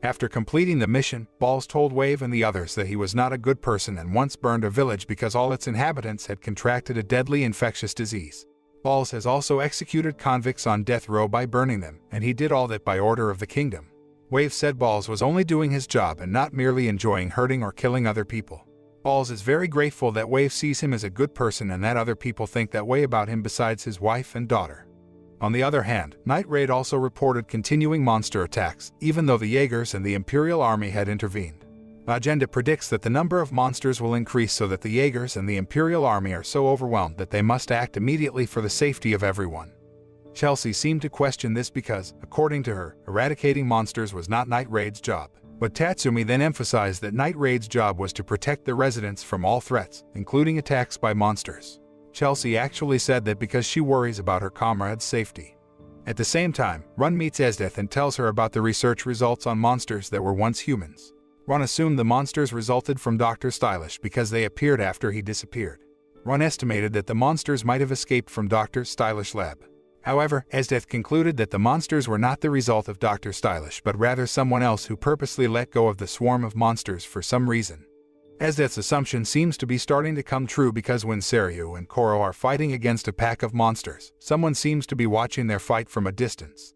A: After completing the mission, Balls told Wave and the others that he was not a good person and once burned a village because all its inhabitants had contracted a deadly infectious disease. Balls has also executed convicts on death row by burning them, and he did all that by order of the kingdom. Wave said Balls was only doing his job and not merely enjoying hurting or killing other people. Balls is very grateful that Wave sees him as a good person and that other people think that way about him besides his wife and daughter. On the other hand, Night Raid also reported continuing monster attacks, even though the Jaegers and the Imperial Army had intervened. Agenda predicts that the number of monsters will increase so that the Jaegers and the Imperial Army are so overwhelmed that they must act immediately for the safety of everyone. Chelsea seemed to question this because, according to her, eradicating monsters was not Night Raid's job. But Tatsumi then emphasized that Night Raid's job was to protect the residents from all threats, including attacks by monsters. Chelsea actually said that because she worries about her comrades' safety. At the same time, Run meets Esdeath and tells her about the research results on monsters that were once humans. Run assumed the monsters resulted from Dr. Stylish because they appeared after he disappeared. Run estimated that the monsters might have escaped from Dr. Stylish lab. However, Esdeath concluded that the monsters were not the result of Dr. Stylish but rather someone else who purposely let go of the swarm of monsters for some reason. Esdeath's assumption seems to be starting to come true because when Seiryu and Koro are fighting against a pack of monsters, someone seems to be watching their fight from a distance.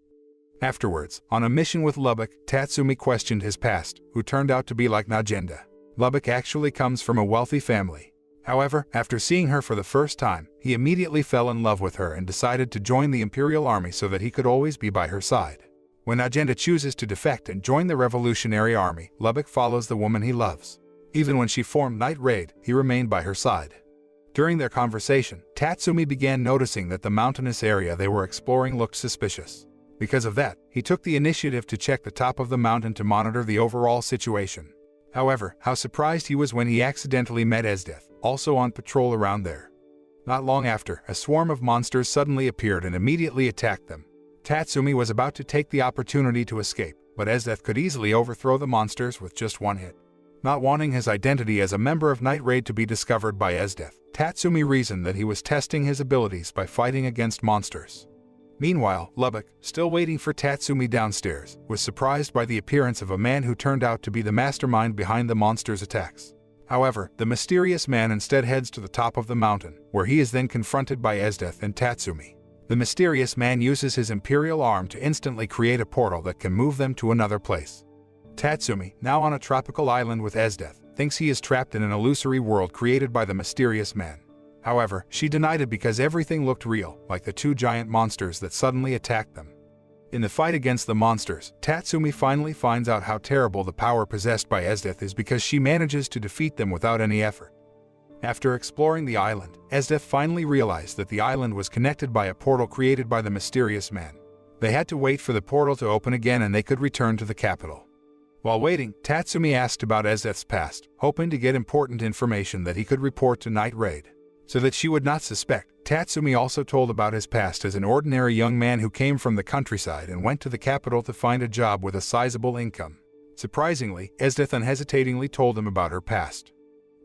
A: Afterwards, on a mission with Lubbock, Tatsumi questioned his past, who turned out to be like Najenda. Lubbock actually comes from a wealthy family. However, after seeing her for the first time, he immediately fell in love with her and decided to join the Imperial Army so that he could always be by her side. When Najenda chooses to defect and join the Revolutionary Army, Lubbock follows the woman he loves. Even when she formed Night Raid, he remained by her side. During their conversation, Tatsumi began noticing that the mountainous area they were exploring looked suspicious. Because of that, he took the initiative to check the top of the mountain to monitor the overall situation. However, how surprised he was when he accidentally met Esdeath, also on patrol around there. Not long after, a swarm of monsters suddenly appeared and immediately attacked them. Tatsumi was about to take the opportunity to escape, but Esdeath could easily overthrow the monsters with just one hit. Not wanting his identity as a member of Night Raid to be discovered by Esdeath, Tatsumi reasoned that he was testing his abilities by fighting against monsters. Meanwhile, Lubbock, still waiting for Tatsumi downstairs, was surprised by the appearance of a man who turned out to be the mastermind behind the monsters' attacks. However, the mysterious man instead heads to the top of the mountain, where he is then confronted by Esdeath and Tatsumi. The mysterious man uses his imperial arm to instantly create a portal that can move them to another place. Tatsumi, now on a tropical island with Esdeath, thinks he is trapped in an illusory world created by the mysterious man. However, she denied it because everything looked real, like the two giant monsters that suddenly attacked them. In the fight against the monsters, Tatsumi finally finds out how terrible the power possessed by Esdeath is because she manages to defeat them without any effort. After exploring the island, Esdeath finally realized that the island was connected by a portal created by the mysterious man. They had to wait for the portal to open again and they could return to the capital. While waiting, Tatsumi asked about Esdeath's past, hoping to get important information that he could report to Night Raid. So that she would not suspect, Tatsumi also told about his past as an ordinary young man who came from the countryside and went to the capital to find a job with a sizable income. Surprisingly, Esdeath unhesitatingly told him about her past.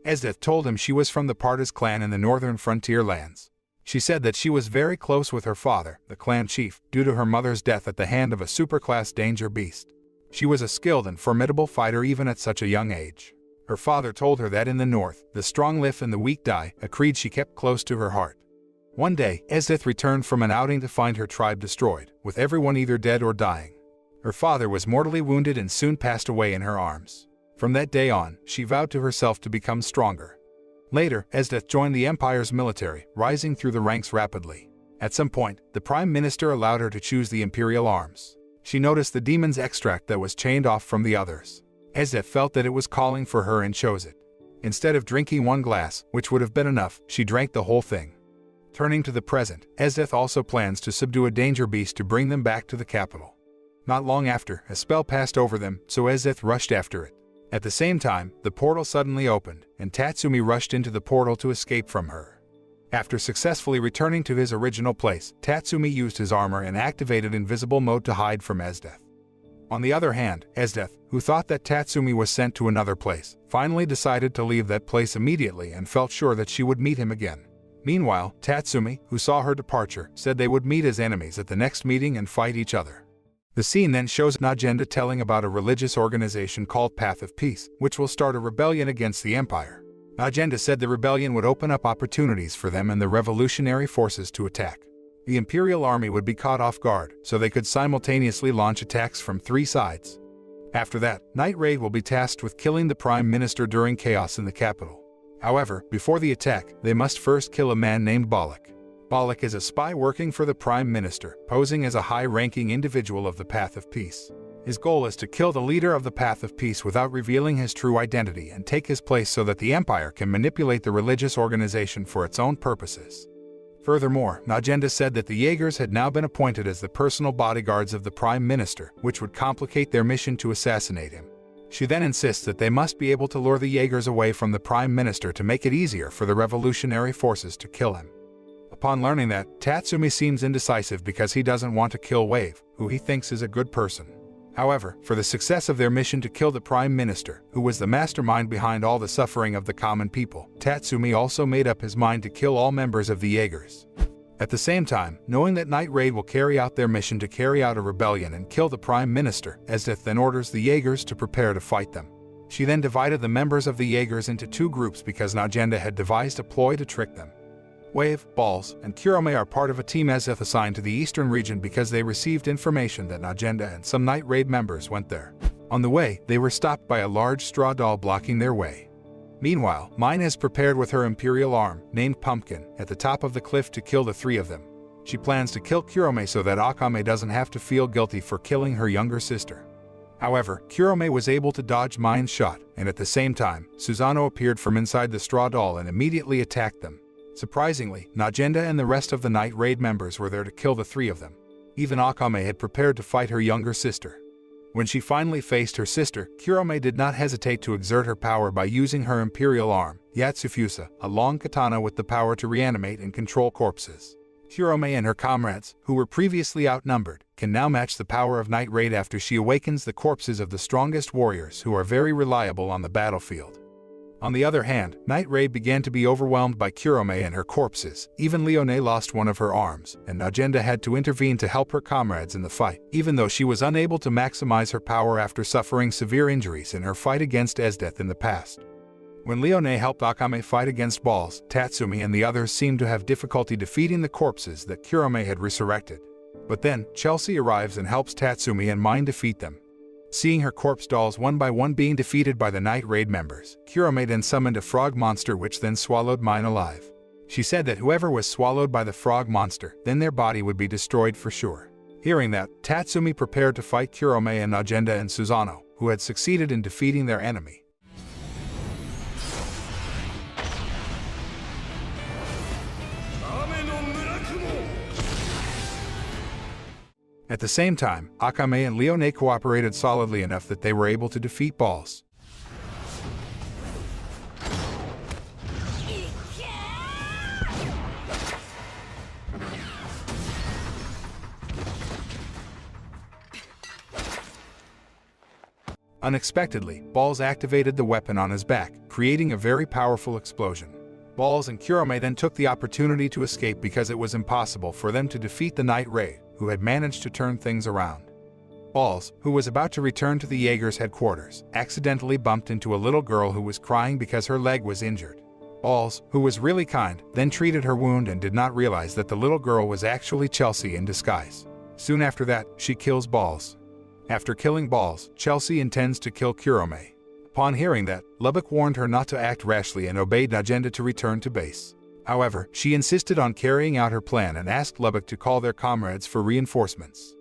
A: Esdeath told him she was from the Partas clan in the northern frontier lands. She said that she was very close with her father, the clan chief, due to her mother's death at the hand of a superclass danger beast. She was a skilled and formidable fighter even at such a young age. Her father told her that in the north, the strong live and the weak die, a creed she kept close to her heart. One day, Esdeath returned from an outing to find her tribe destroyed, with everyone either dead or dying. Her father was mortally wounded and soon passed away in her arms. From that day on, she vowed to herself to become stronger. Later, Esdeath joined the Empire's military, rising through the ranks rapidly. At some point, the Prime Minister allowed her to choose the Imperial arms. She noticed the demon's extract that was chained off from the others. Esdeath felt that it was calling for her and chose it. Instead of drinking one glass, which would have been enough, she drank the whole thing. Turning to the present, Esdeath also plans to subdue a danger beast to bring them back to the capital. Not long after, a spell passed over them, so Esdeath rushed after it. At the same time, the portal suddenly opened, and Tatsumi rushed into the portal to escape from her. After successfully returning to his original place, Tatsumi used his armor and activated invisible mode to hide from Esdeath. On the other hand, Esdeath, who thought that Tatsumi was sent to another place, finally decided to leave that place immediately and felt sure that she would meet him again. Meanwhile, Tatsumi, who saw her departure, said they would meet as enemies at the next meeting and fight each other. The scene then shows Najenda telling about a religious organization called Path of Peace, which will start a rebellion against the Empire. Najenda said the rebellion would open up opportunities for them and the revolutionary forces to attack. The Imperial army would be caught off guard, so they could simultaneously launch attacks from 3 sides. After that, Night Raid will be tasked with killing the Prime Minister during chaos in the capital. However, before the attack, they must first kill a man named Balak. Balak is a spy working for the Prime Minister, posing as a high-ranking individual of the Path of Peace. His goal is to kill the leader of the Path of Peace without revealing his true identity and take his place so that the Empire can manipulate the religious organization for its own purposes. Furthermore, Najenda said that the Jaegers had now been appointed as the personal bodyguards of the Prime Minister, which would complicate their mission to assassinate him. She then insists that they must be able to lure the Jaegers away from the Prime Minister to make it easier for the revolutionary forces to kill him. Upon learning that, Tatsumi seems indecisive because he doesn't want to kill Wave, who he thinks is a good person. However, for the success of their mission to kill the Prime Minister, who was the mastermind behind all the suffering of the common people, Tatsumi also made up his mind to kill all members of the Jaegers. At the same time, knowing that Night Raid will carry out their mission to carry out a rebellion and kill the Prime Minister, Esdeath then orders the Jaegers to prepare to fight them. She then divided the members of the Jaegers into 2 groups because Najenda had devised a ploy to trick them. Wave, Balls, and Kurome are part of a team Esdeath assigned to the eastern region because they received information that Najenda and some Night Raid members went there. On the way, they were stopped by a large straw doll blocking their way. Meanwhile, Mine has prepared with her Imperial arm, named Pumpkin, at the top of the cliff to kill the 3 of them. She plans to kill Kurome so that Akame doesn't have to feel guilty for killing her younger sister. However, Kurome was able to dodge Mine's shot, and at the same time, Susano appeared from inside the straw doll and immediately attacked them. Surprisingly, Najenda and the rest of the Night Raid members were there to kill the three of them. Even Akame had prepared to fight her younger sister. When she finally faced her sister, Kurome did not hesitate to exert her power by using her imperial arm, Yatsufusa, a long katana with the power to reanimate and control corpses. Kurome and her comrades, who were previously outnumbered, can now match the power of Night Raid after she awakens the corpses of the strongest warriors who are very reliable on the battlefield. On the other hand, Night Raid began to be overwhelmed by Kurome and her corpses. Even Leone lost one of her arms, and Najenda had to intervene to help her comrades in the fight, even though she was unable to maximize her power after suffering severe injuries in her fight against Esdeath in the past. When Leone helped Akame fight against Balls, Tatsumi and the others seemed to have difficulty defeating the corpses that Kurome had resurrected. But then, Chelsea arrives and helps Tatsumi and Mine defeat them. Seeing her corpse dolls one by one being defeated by the Night Raid members, Kurome then summoned a frog monster which then swallowed Mine alive. She said that whoever was swallowed by the frog monster, then their body would be destroyed for sure. Hearing that, Tatsumi prepared to fight Kurome and Najenda and Susano, who had succeeded in defeating their enemy. At the same time, Akame and Leone cooperated solidly enough that they were able to defeat Balls. Unexpectedly, Balls activated the weapon on his back, creating a very powerful explosion. Balls and Kurome then took the opportunity to escape because it was impossible for them to defeat the Night Raid, who had managed to turn things around. Balls, who was about to return to the Jaeger's headquarters, accidentally bumped into a little girl who was crying because her leg was injured. Balls, who was really kind, then treated her wound and did not realize that the little girl was actually Chelsea in disguise. Soon after that, she kills Balls. After killing Balls, Chelsea intends to kill Kurome. Upon hearing that, Lubbock warned her not to act rashly and obeyed Najenda to return to base. However, she insisted on carrying out her plan and asked Lubbock to call their comrades for reinforcements.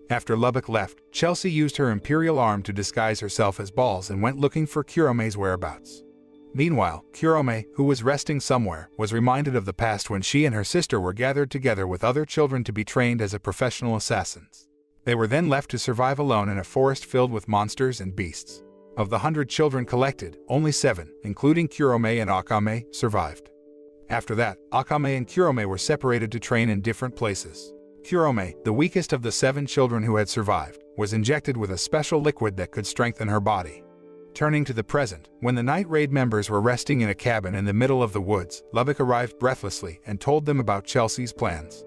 A: After Lubbock left, Chelsea used her imperial arm to disguise herself as Balls and went looking for Kurome's whereabouts. Meanwhile, Kurome, who was resting somewhere, was reminded of the past when she and her sister were gathered together with other children to be trained as professional assassins. They were then left to survive alone in a forest filled with monsters and beasts. Of the 100 children collected, only 7, including Kurome and Akame, survived. After that, Akame and Kurome were separated to train in different places. Kurome, the weakest of the 7 children who had survived, was injected with a special liquid that could strengthen her body. Turning to the present, when the Night Raid members were resting in a cabin in the middle of the woods, Lubbock arrived breathlessly and told them about Chelsea's plans.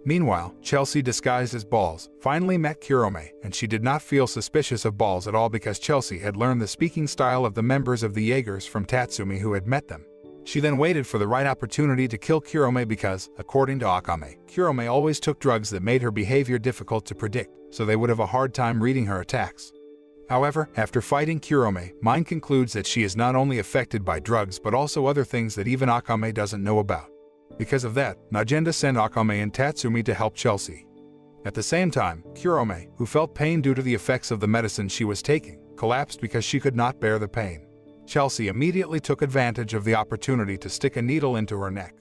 A: Meanwhile, Chelsea, disguised as Balls, finally met Kurome, and she did not feel suspicious of Balls at all because Chelsea had learned the speaking style of the members of the Jaegers from Tatsumi who had met them. She then waited for the right opportunity to kill Kurome because, according to Akame, Kurome always took drugs that made her behavior difficult to predict, so they would have a hard time reading her attacks. However, after fighting Kurome, Mine concludes that she is not only affected by drugs but also other things that even Akame doesn't know about. Because of that, Najenda sent Akame and Tatsumi to help Chelsea. At the same time, Kurome, who felt pain due to the effects of the medicine she was taking, collapsed because she could not bear the pain. Chelsea immediately took advantage of the opportunity to stick a needle into her neck.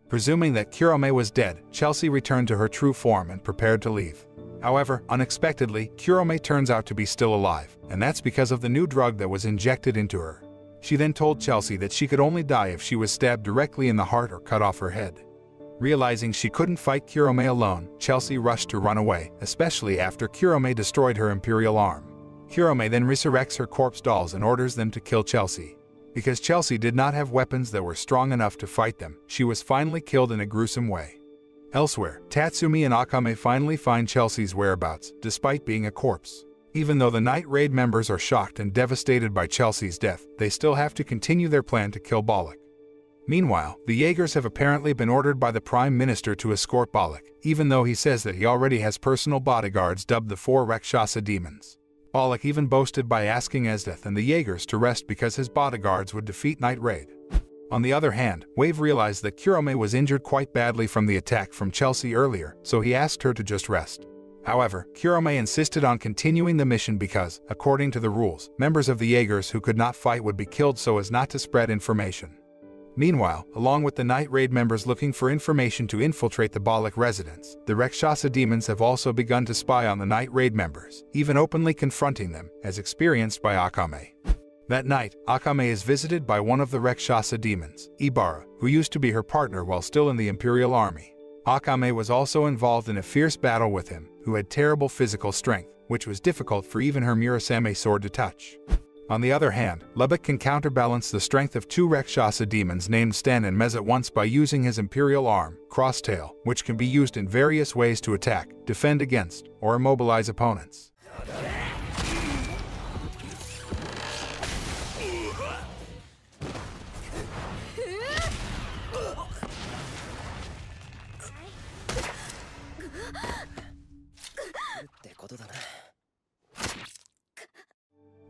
A: Presuming that Kurome was dead, Chelsea returned to her true form and prepared to leave. However, unexpectedly, Kurome turns out to be still alive, and that's because of the new drug that was injected into her. She then told Chelsea that she could only die if she was stabbed directly in the heart or cut off her head. Realizing she couldn't fight Kurome alone, Chelsea rushed to run away, especially after Kurome destroyed her imperial arm. Kurome then resurrects her corpse dolls and orders them to kill Chelsea. Because Chelsea did not have weapons that were strong enough to fight them, she was finally killed in a gruesome way. Elsewhere, Tatsumi and Akame finally find Chelsea's whereabouts, despite being a corpse. Even though the Night Raid members are shocked and devastated by Chelsea's death, they still have to continue their plan to kill Balak. Meanwhile, the Jaegers have apparently been ordered by the Prime Minister to escort Balak, even though he says that he already has personal bodyguards dubbed the 4 Rakshasa demons. Balak even boasted by asking Esdeath and the Jaegers to rest because his bodyguards would defeat Night Raid. On the other hand, Wave realized that Kurome was injured quite badly from the attack from Chelsea earlier, so he asked her to just rest. However, Kurome insisted on continuing the mission because, according to the rules, members of the Jaegers who could not fight would be killed so as not to spread information. Meanwhile, along with the Night Raid members looking for information to infiltrate the Bollock residence, the Rakshasa demons have also begun to spy on the Night Raid members, even openly confronting them, as experienced by Akame. That night, Akame is visited by one of the Rakshasa demons, Ibara, who used to be her partner while still in the Imperial Army. Akame was also involved in a fierce battle with him, who had terrible physical strength, which was difficult for even her Murasame sword to touch. On the other hand, Lubbock can counterbalance the strength of two Rakshasa demons named Sten and Mez at once by using his Imperial arm, Crosstail, which can be used in various ways to attack, defend against, or immobilize opponents.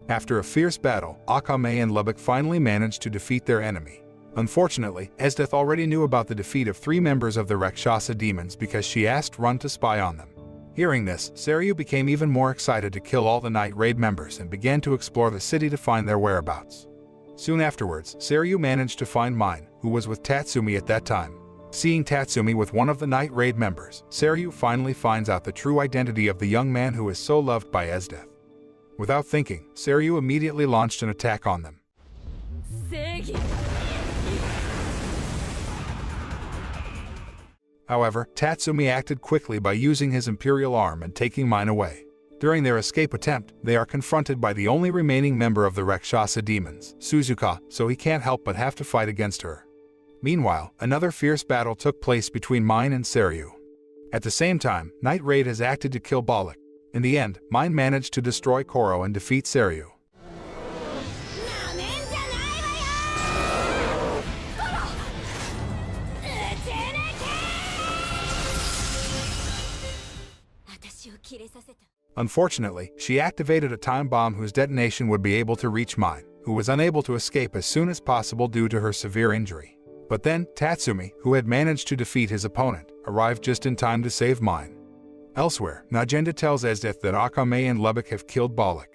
A: After a fierce battle, Akame and Lubbock finally managed to defeat their enemy. Unfortunately, Esdeath already knew about the defeat of 3 members of the Rakshasa demons because she asked Run to spy on them. Hearing this, Seiryu became even more excited to kill all the Night Raid members and began to explore the city to find their whereabouts. Soon afterwards, Seiryu managed to find Mine, who was with Tatsumi at that time. Seeing Tatsumi with one of the Night Raid members, Seiryu finally finds out the true identity of the young man who is so loved by Esdeath. Without thinking, Seiryu immediately launched an attack on them. However, Tatsumi acted quickly by using his Imperial arm and taking Mine away. During their escape attempt, they are confronted by the only remaining member of the Rakshasa demons, Suzuka, so he can't help but have to fight against her. Meanwhile, another fierce battle took place between Mine and Seiryu. At the same time, Night Raid has acted to kill Bollock. In the end, Mine managed to destroy Koro and defeat Seiryu. Unfortunately, she activated a time bomb whose detonation would be able to reach Mine, who was unable to escape as soon as possible due to her severe injury. But then, Tatsumi, who had managed to defeat his opponent, arrived just in time to save Mine. Elsewhere, Najenda tells Esdeath that Akame and Lubbock have killed Bollock.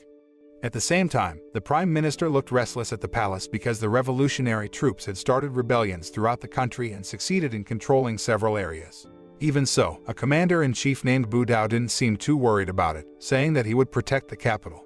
A: At the same time, the Prime Minister looked restless at the palace because the revolutionary troops had started rebellions throughout the country and succeeded in controlling several areas. Even so, a commander-in-chief named Budao didn't seem too worried about it, saying that he would protect the capital.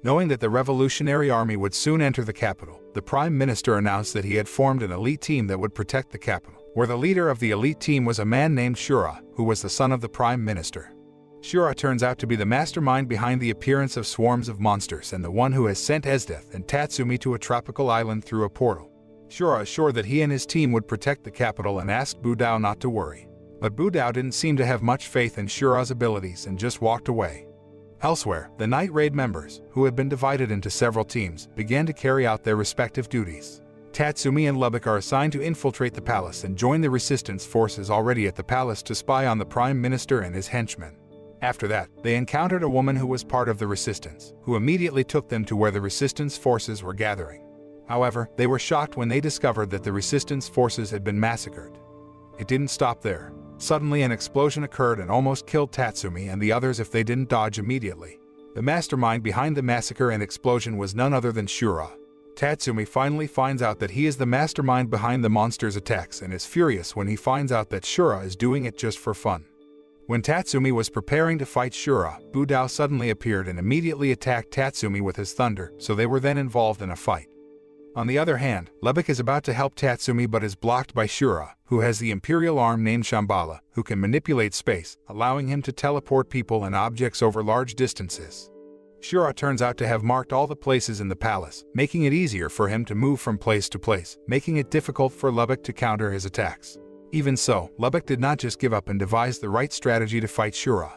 A: Knowing that the revolutionary army would soon enter the capital, the Prime Minister announced that he had formed an elite team that would protect the capital, where the leader of the elite team was a man named Shura, who was the son of the Prime Minister. Shura turns out to be the mastermind behind the appearance of swarms of monsters and the one who has sent Esdeath and Tatsumi to a tropical island through a portal. Shura assured that he and his team would protect the capital and asked Budao not to worry. But Budao didn't seem to have much faith in Shura's abilities and just walked away. Elsewhere, the Night Raid members, who had been divided into several teams, began to carry out their respective duties. Tatsumi and Lubbock are assigned to infiltrate the palace and join the resistance forces already at the palace to spy on the Prime Minister and his henchmen. After that, they encountered a woman who was part of the resistance, who immediately took them to where the resistance forces were gathering. However, they were shocked when they discovered that the resistance forces had been massacred. It didn't stop there. Suddenly an explosion occurred and almost killed Tatsumi and the others if they didn't dodge immediately. The mastermind behind the massacre and explosion was none other than Shura. Tatsumi finally finds out that he is the mastermind behind the monster's attacks and is furious when he finds out that Shura is doing it just for fun. When Tatsumi was preparing to fight Shura, Budao suddenly appeared and immediately attacked Tatsumi with his thunder, so they were then involved in a fight. On the other hand, Lubbock is about to help Tatsumi but is blocked by Shura, who has the Imperial arm named Shambhala, who can manipulate space, allowing him to teleport people and objects over large distances. Shura turns out to have marked all the places in the palace, making it easier for him to move from place to place, making it difficult for Lubbock to counter his attacks. Even so, Lubbock did not just give up and devised the right strategy to fight Shura.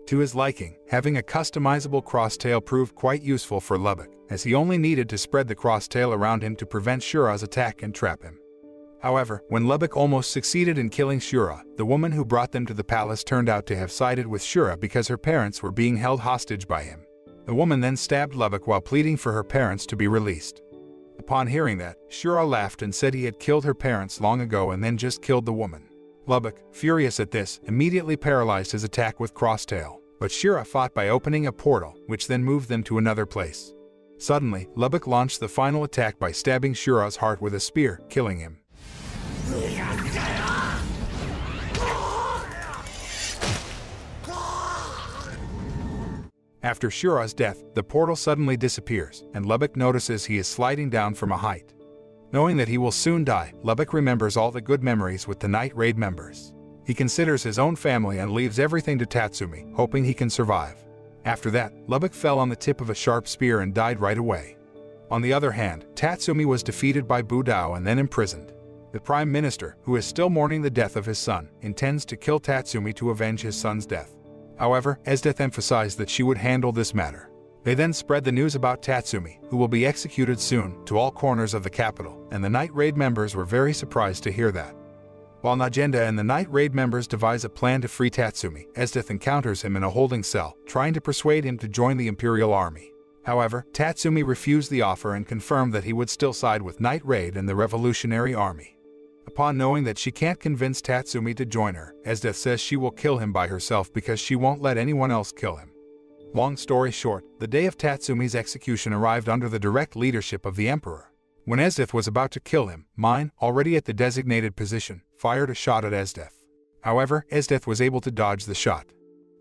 A: To his liking, having a customizable crosstail proved quite useful for Lubbock, as he only needed to spread the crosstail around him to prevent Shura's attack and trap him. However, when Lubbock almost succeeded in killing Shura, the woman who brought them to the palace turned out to have sided with Shura because her parents were being held hostage by him. The woman then stabbed Lubbock while pleading for her parents to be released. Upon hearing that, Shura laughed and said he had killed her parents long ago and then just killed the woman. Lubbock, furious at this, immediately paralyzed his attack with crosstail, but Shira fought by opening a portal, which then moved them to another place. Suddenly, Lubbock launched the final attack by stabbing Shira's heart with a spear, killing him. After Shira's death, the portal suddenly disappears, and Lubbock notices he is sliding down from a height. Knowing that he will soon die, Lubbock remembers all the good memories with the Night Raid members. He considers his own family and leaves everything to Tatsumi, hoping he can survive. After that, Lubbock fell on the tip of a sharp spear and died right away. On the other hand, Tatsumi was defeated by Budao and then imprisoned. The Prime Minister, who is still mourning the death of his son, intends to kill Tatsumi to avenge his son's death. However, Esdeath emphasized that she would handle this matter. They then spread the news about Tatsumi, who will be executed soon, to all corners of the capital, and the Night Raid members were very surprised to hear that. While Najenda and the Night Raid members devise a plan to free Tatsumi, Esdeath encounters him in a holding cell, trying to persuade him to join the Imperial Army. However, Tatsumi refused the offer and confirmed that he would still side with Night Raid and the Revolutionary Army. Upon knowing that she can't convince Tatsumi to join her, Esdeath says she will kill him by herself because she won't let anyone else kill him. Long story short, the day of Tatsumi's execution arrived under the direct leadership of the Emperor. When Esdeath was about to kill him, Mine, already at the designated position, fired a shot at Esdeath. However, Esdeath was able to dodge the shot.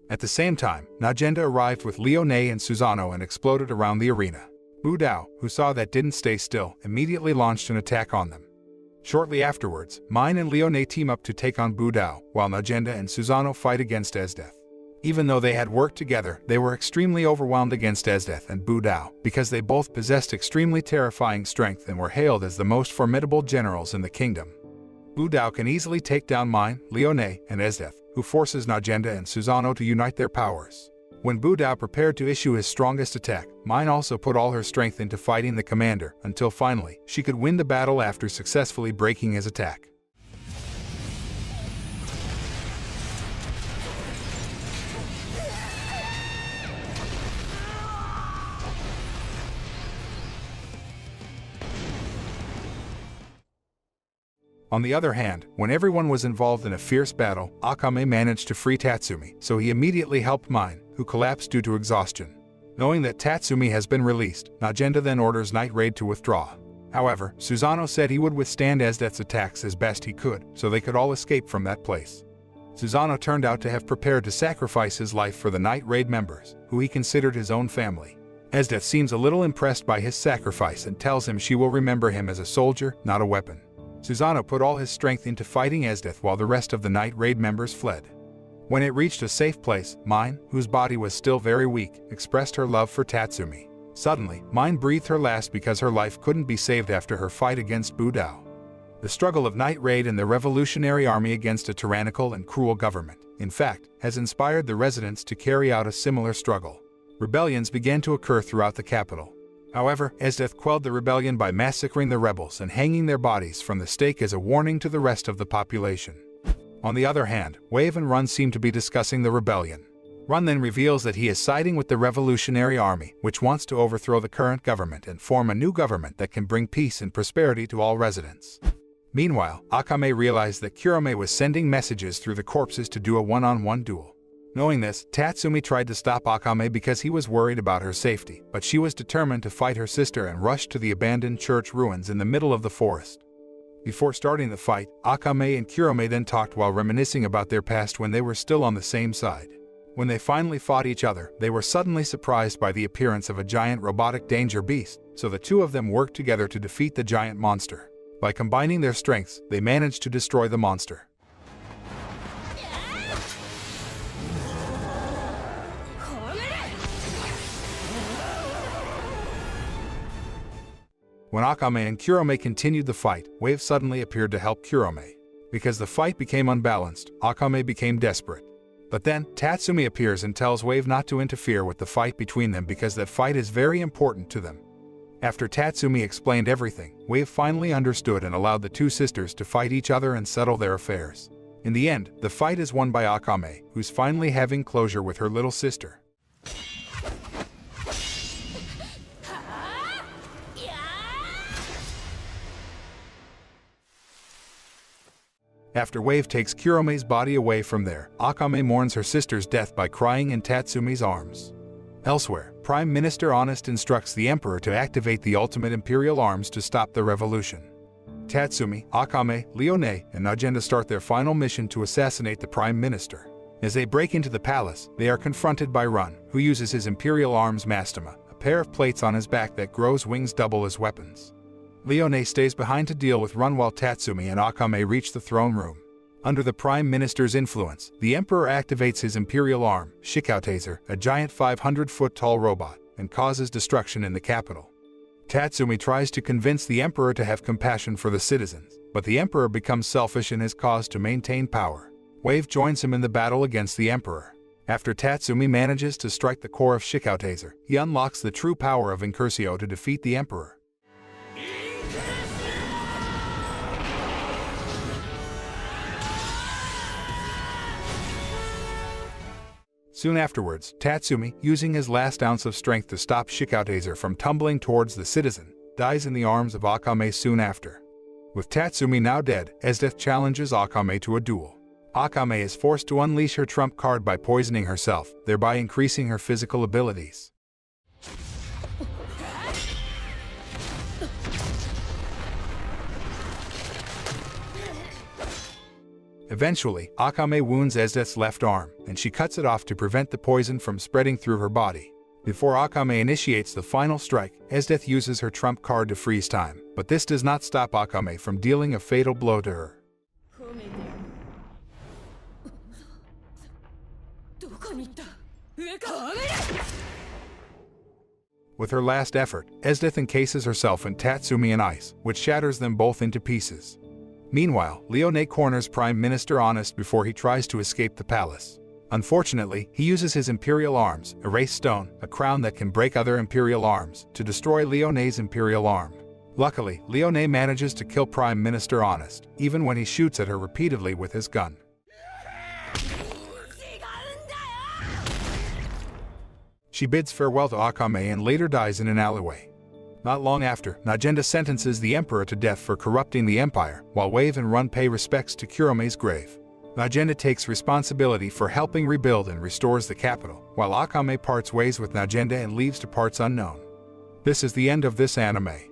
A: At the same time, Najenda arrived with Leone and Susano and exploded around the arena. Budao, who saw that didn't stay still, immediately launched an attack on them. Shortly afterwards, Mine and Leone team up to take on Budao, while Najenda and Susano fight against Esdeath. Even though they had worked together, they were extremely overwhelmed against Esdeath and Budao, because they both possessed extremely terrifying strength and were hailed as the most formidable generals in the kingdom. Budao can easily take down Mine, Leone, and Esdeath, who forces Najenda and Susano to unite their powers. When Budao prepared to issue his strongest attack, Mine also put all her strength into fighting the commander, until finally, she could win the battle after successfully breaking his attack. On the other hand, when everyone was involved in a fierce battle, Akame managed to free Tatsumi, so he immediately helped Mine, who collapsed due to exhaustion. Knowing that Tatsumi has been released, Najenda then orders Night Raid to withdraw. However, Susano said he would withstand Esdeath's attacks as best he could, so they could all escape from that place. Susano turned out to have prepared to sacrifice his life for the Night Raid members, who he considered his own family. Esdeath seems a little impressed by his sacrifice and tells him she will remember him as a soldier, not a weapon. Susano put all his strength into fighting Esdeath while the rest of the Night Raid members fled. When it reached a safe place, Mine, whose body was still very weak, expressed her love for Tatsumi. Suddenly, Mine breathed her last because her life couldn't be saved after her fight against Budao. The struggle of Night Raid and the Revolutionary Army against a tyrannical and cruel government, in fact, has inspired the residents to carry out a similar struggle. Rebellions began to occur throughout the capital. However, Esdeath quelled the rebellion by massacring the rebels and hanging their bodies from the stake as a warning to the rest of the population. On the other hand, Wave and Run seem to be discussing the rebellion. Run then reveals that he is siding with the Revolutionary Army, which wants to overthrow the current government and form a new government that can bring peace and prosperity to all residents. Meanwhile, Akame realized that Kurome was sending messages through the corpses to do a one-on-one duel. Knowing this, Tatsumi tried to stop Akame because he was worried about her safety, but she was determined to fight her sister and rushed to the abandoned church ruins in the middle of the forest. Before starting the fight, Akame and Kurome then talked while reminiscing about their past when they were still on the same side. When they finally fought each other, they were suddenly surprised by the appearance of a giant robotic danger beast, so the two of them worked together to defeat the giant monster. By combining their strengths, they managed to destroy the monster. When Akame and Kurome continued the fight, Wave suddenly appeared to help Kurome. Because the fight became unbalanced, Akame became desperate. But then, Tatsumi appears and tells Wave not to interfere with the fight between them because that fight is very important to them. After Tatsumi explained everything, Wave finally understood and allowed the two sisters to fight each other and settle their affairs. In the end, the fight is won by Akame, who's finally having closure with her little sister. After Wave takes Kurome's body away from there, Akame mourns her sister's death by crying in Tatsumi's arms. Elsewhere, Prime Minister Honest instructs the Emperor to activate the ultimate imperial arms to stop the revolution. Tatsumi, Akame, Leone, and Najenda start their final mission to assassinate the Prime Minister. As they break into the palace, they are confronted by Run, who uses his imperial arms Mastema, a pair of plates on his back that grows wings double as weapons. Leone stays behind to deal with Run while Tatsumi and Akame reach the throne room. Under the Prime Minister's influence, the Emperor activates his imperial arm, Shikautaser, a giant 500-foot-tall robot, and causes destruction in the capital. Tatsumi tries to convince the Emperor to have compassion for the citizens, but the Emperor becomes selfish in his cause to maintain power. Wave joins him in the battle against the Emperor. After Tatsumi manages to strike the core of Shikautaser, he unlocks the true power of Incursio to defeat the Emperor. Soon afterwards, Tatsumi, using his last ounce of strength to stop Shikautaser from tumbling towards the citizen, dies in the arms of Akame soon after. With Tatsumi now dead, Esdeath challenges Akame to a duel. Akame is forced to unleash her trump card by poisoning herself, thereby increasing her physical abilities. Eventually, Akame wounds Esdeath's left arm, and she cuts it off to prevent the poison from spreading through her body. Before Akame initiates the final strike, Esdeath uses her trump card to freeze time, but this does not stop Akame from dealing a fatal blow to her. With her last effort, Esdeath encases herself in Tatsumi and ice, which shatters them both into pieces. Meanwhile, Leone corners Prime Minister Honest before he tries to escape the palace. Unfortunately, he uses his imperial arms, Erase Stone, a crown that can break other imperial arms, to destroy Leone's imperial arm. Luckily, Leone manages to kill Prime Minister Honest, even when he shoots at her repeatedly with his gun. She bids farewell to Akame and later dies in an alleyway. Not long after, Najenda sentences the Emperor to death for corrupting the Empire, while Wave and Run pay respects to Kurome's grave. Najenda takes responsibility for helping rebuild and restores the capital, while Akame parts ways with Najenda and leaves to parts unknown. This is the end of this anime.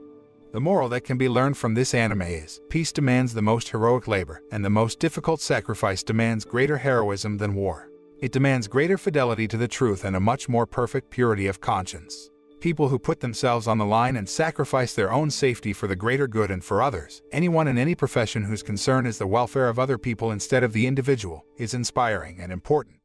A: The moral that can be learned from this anime is, peace demands the most heroic labor, and the most difficult sacrifice demands greater heroism than war. It demands greater fidelity to the truth and a much more perfect purity of conscience. People who put themselves on the line and sacrifice their own safety for the greater good and for others, anyone in any profession whose concern is the welfare of other people instead of the individual, is inspiring and important.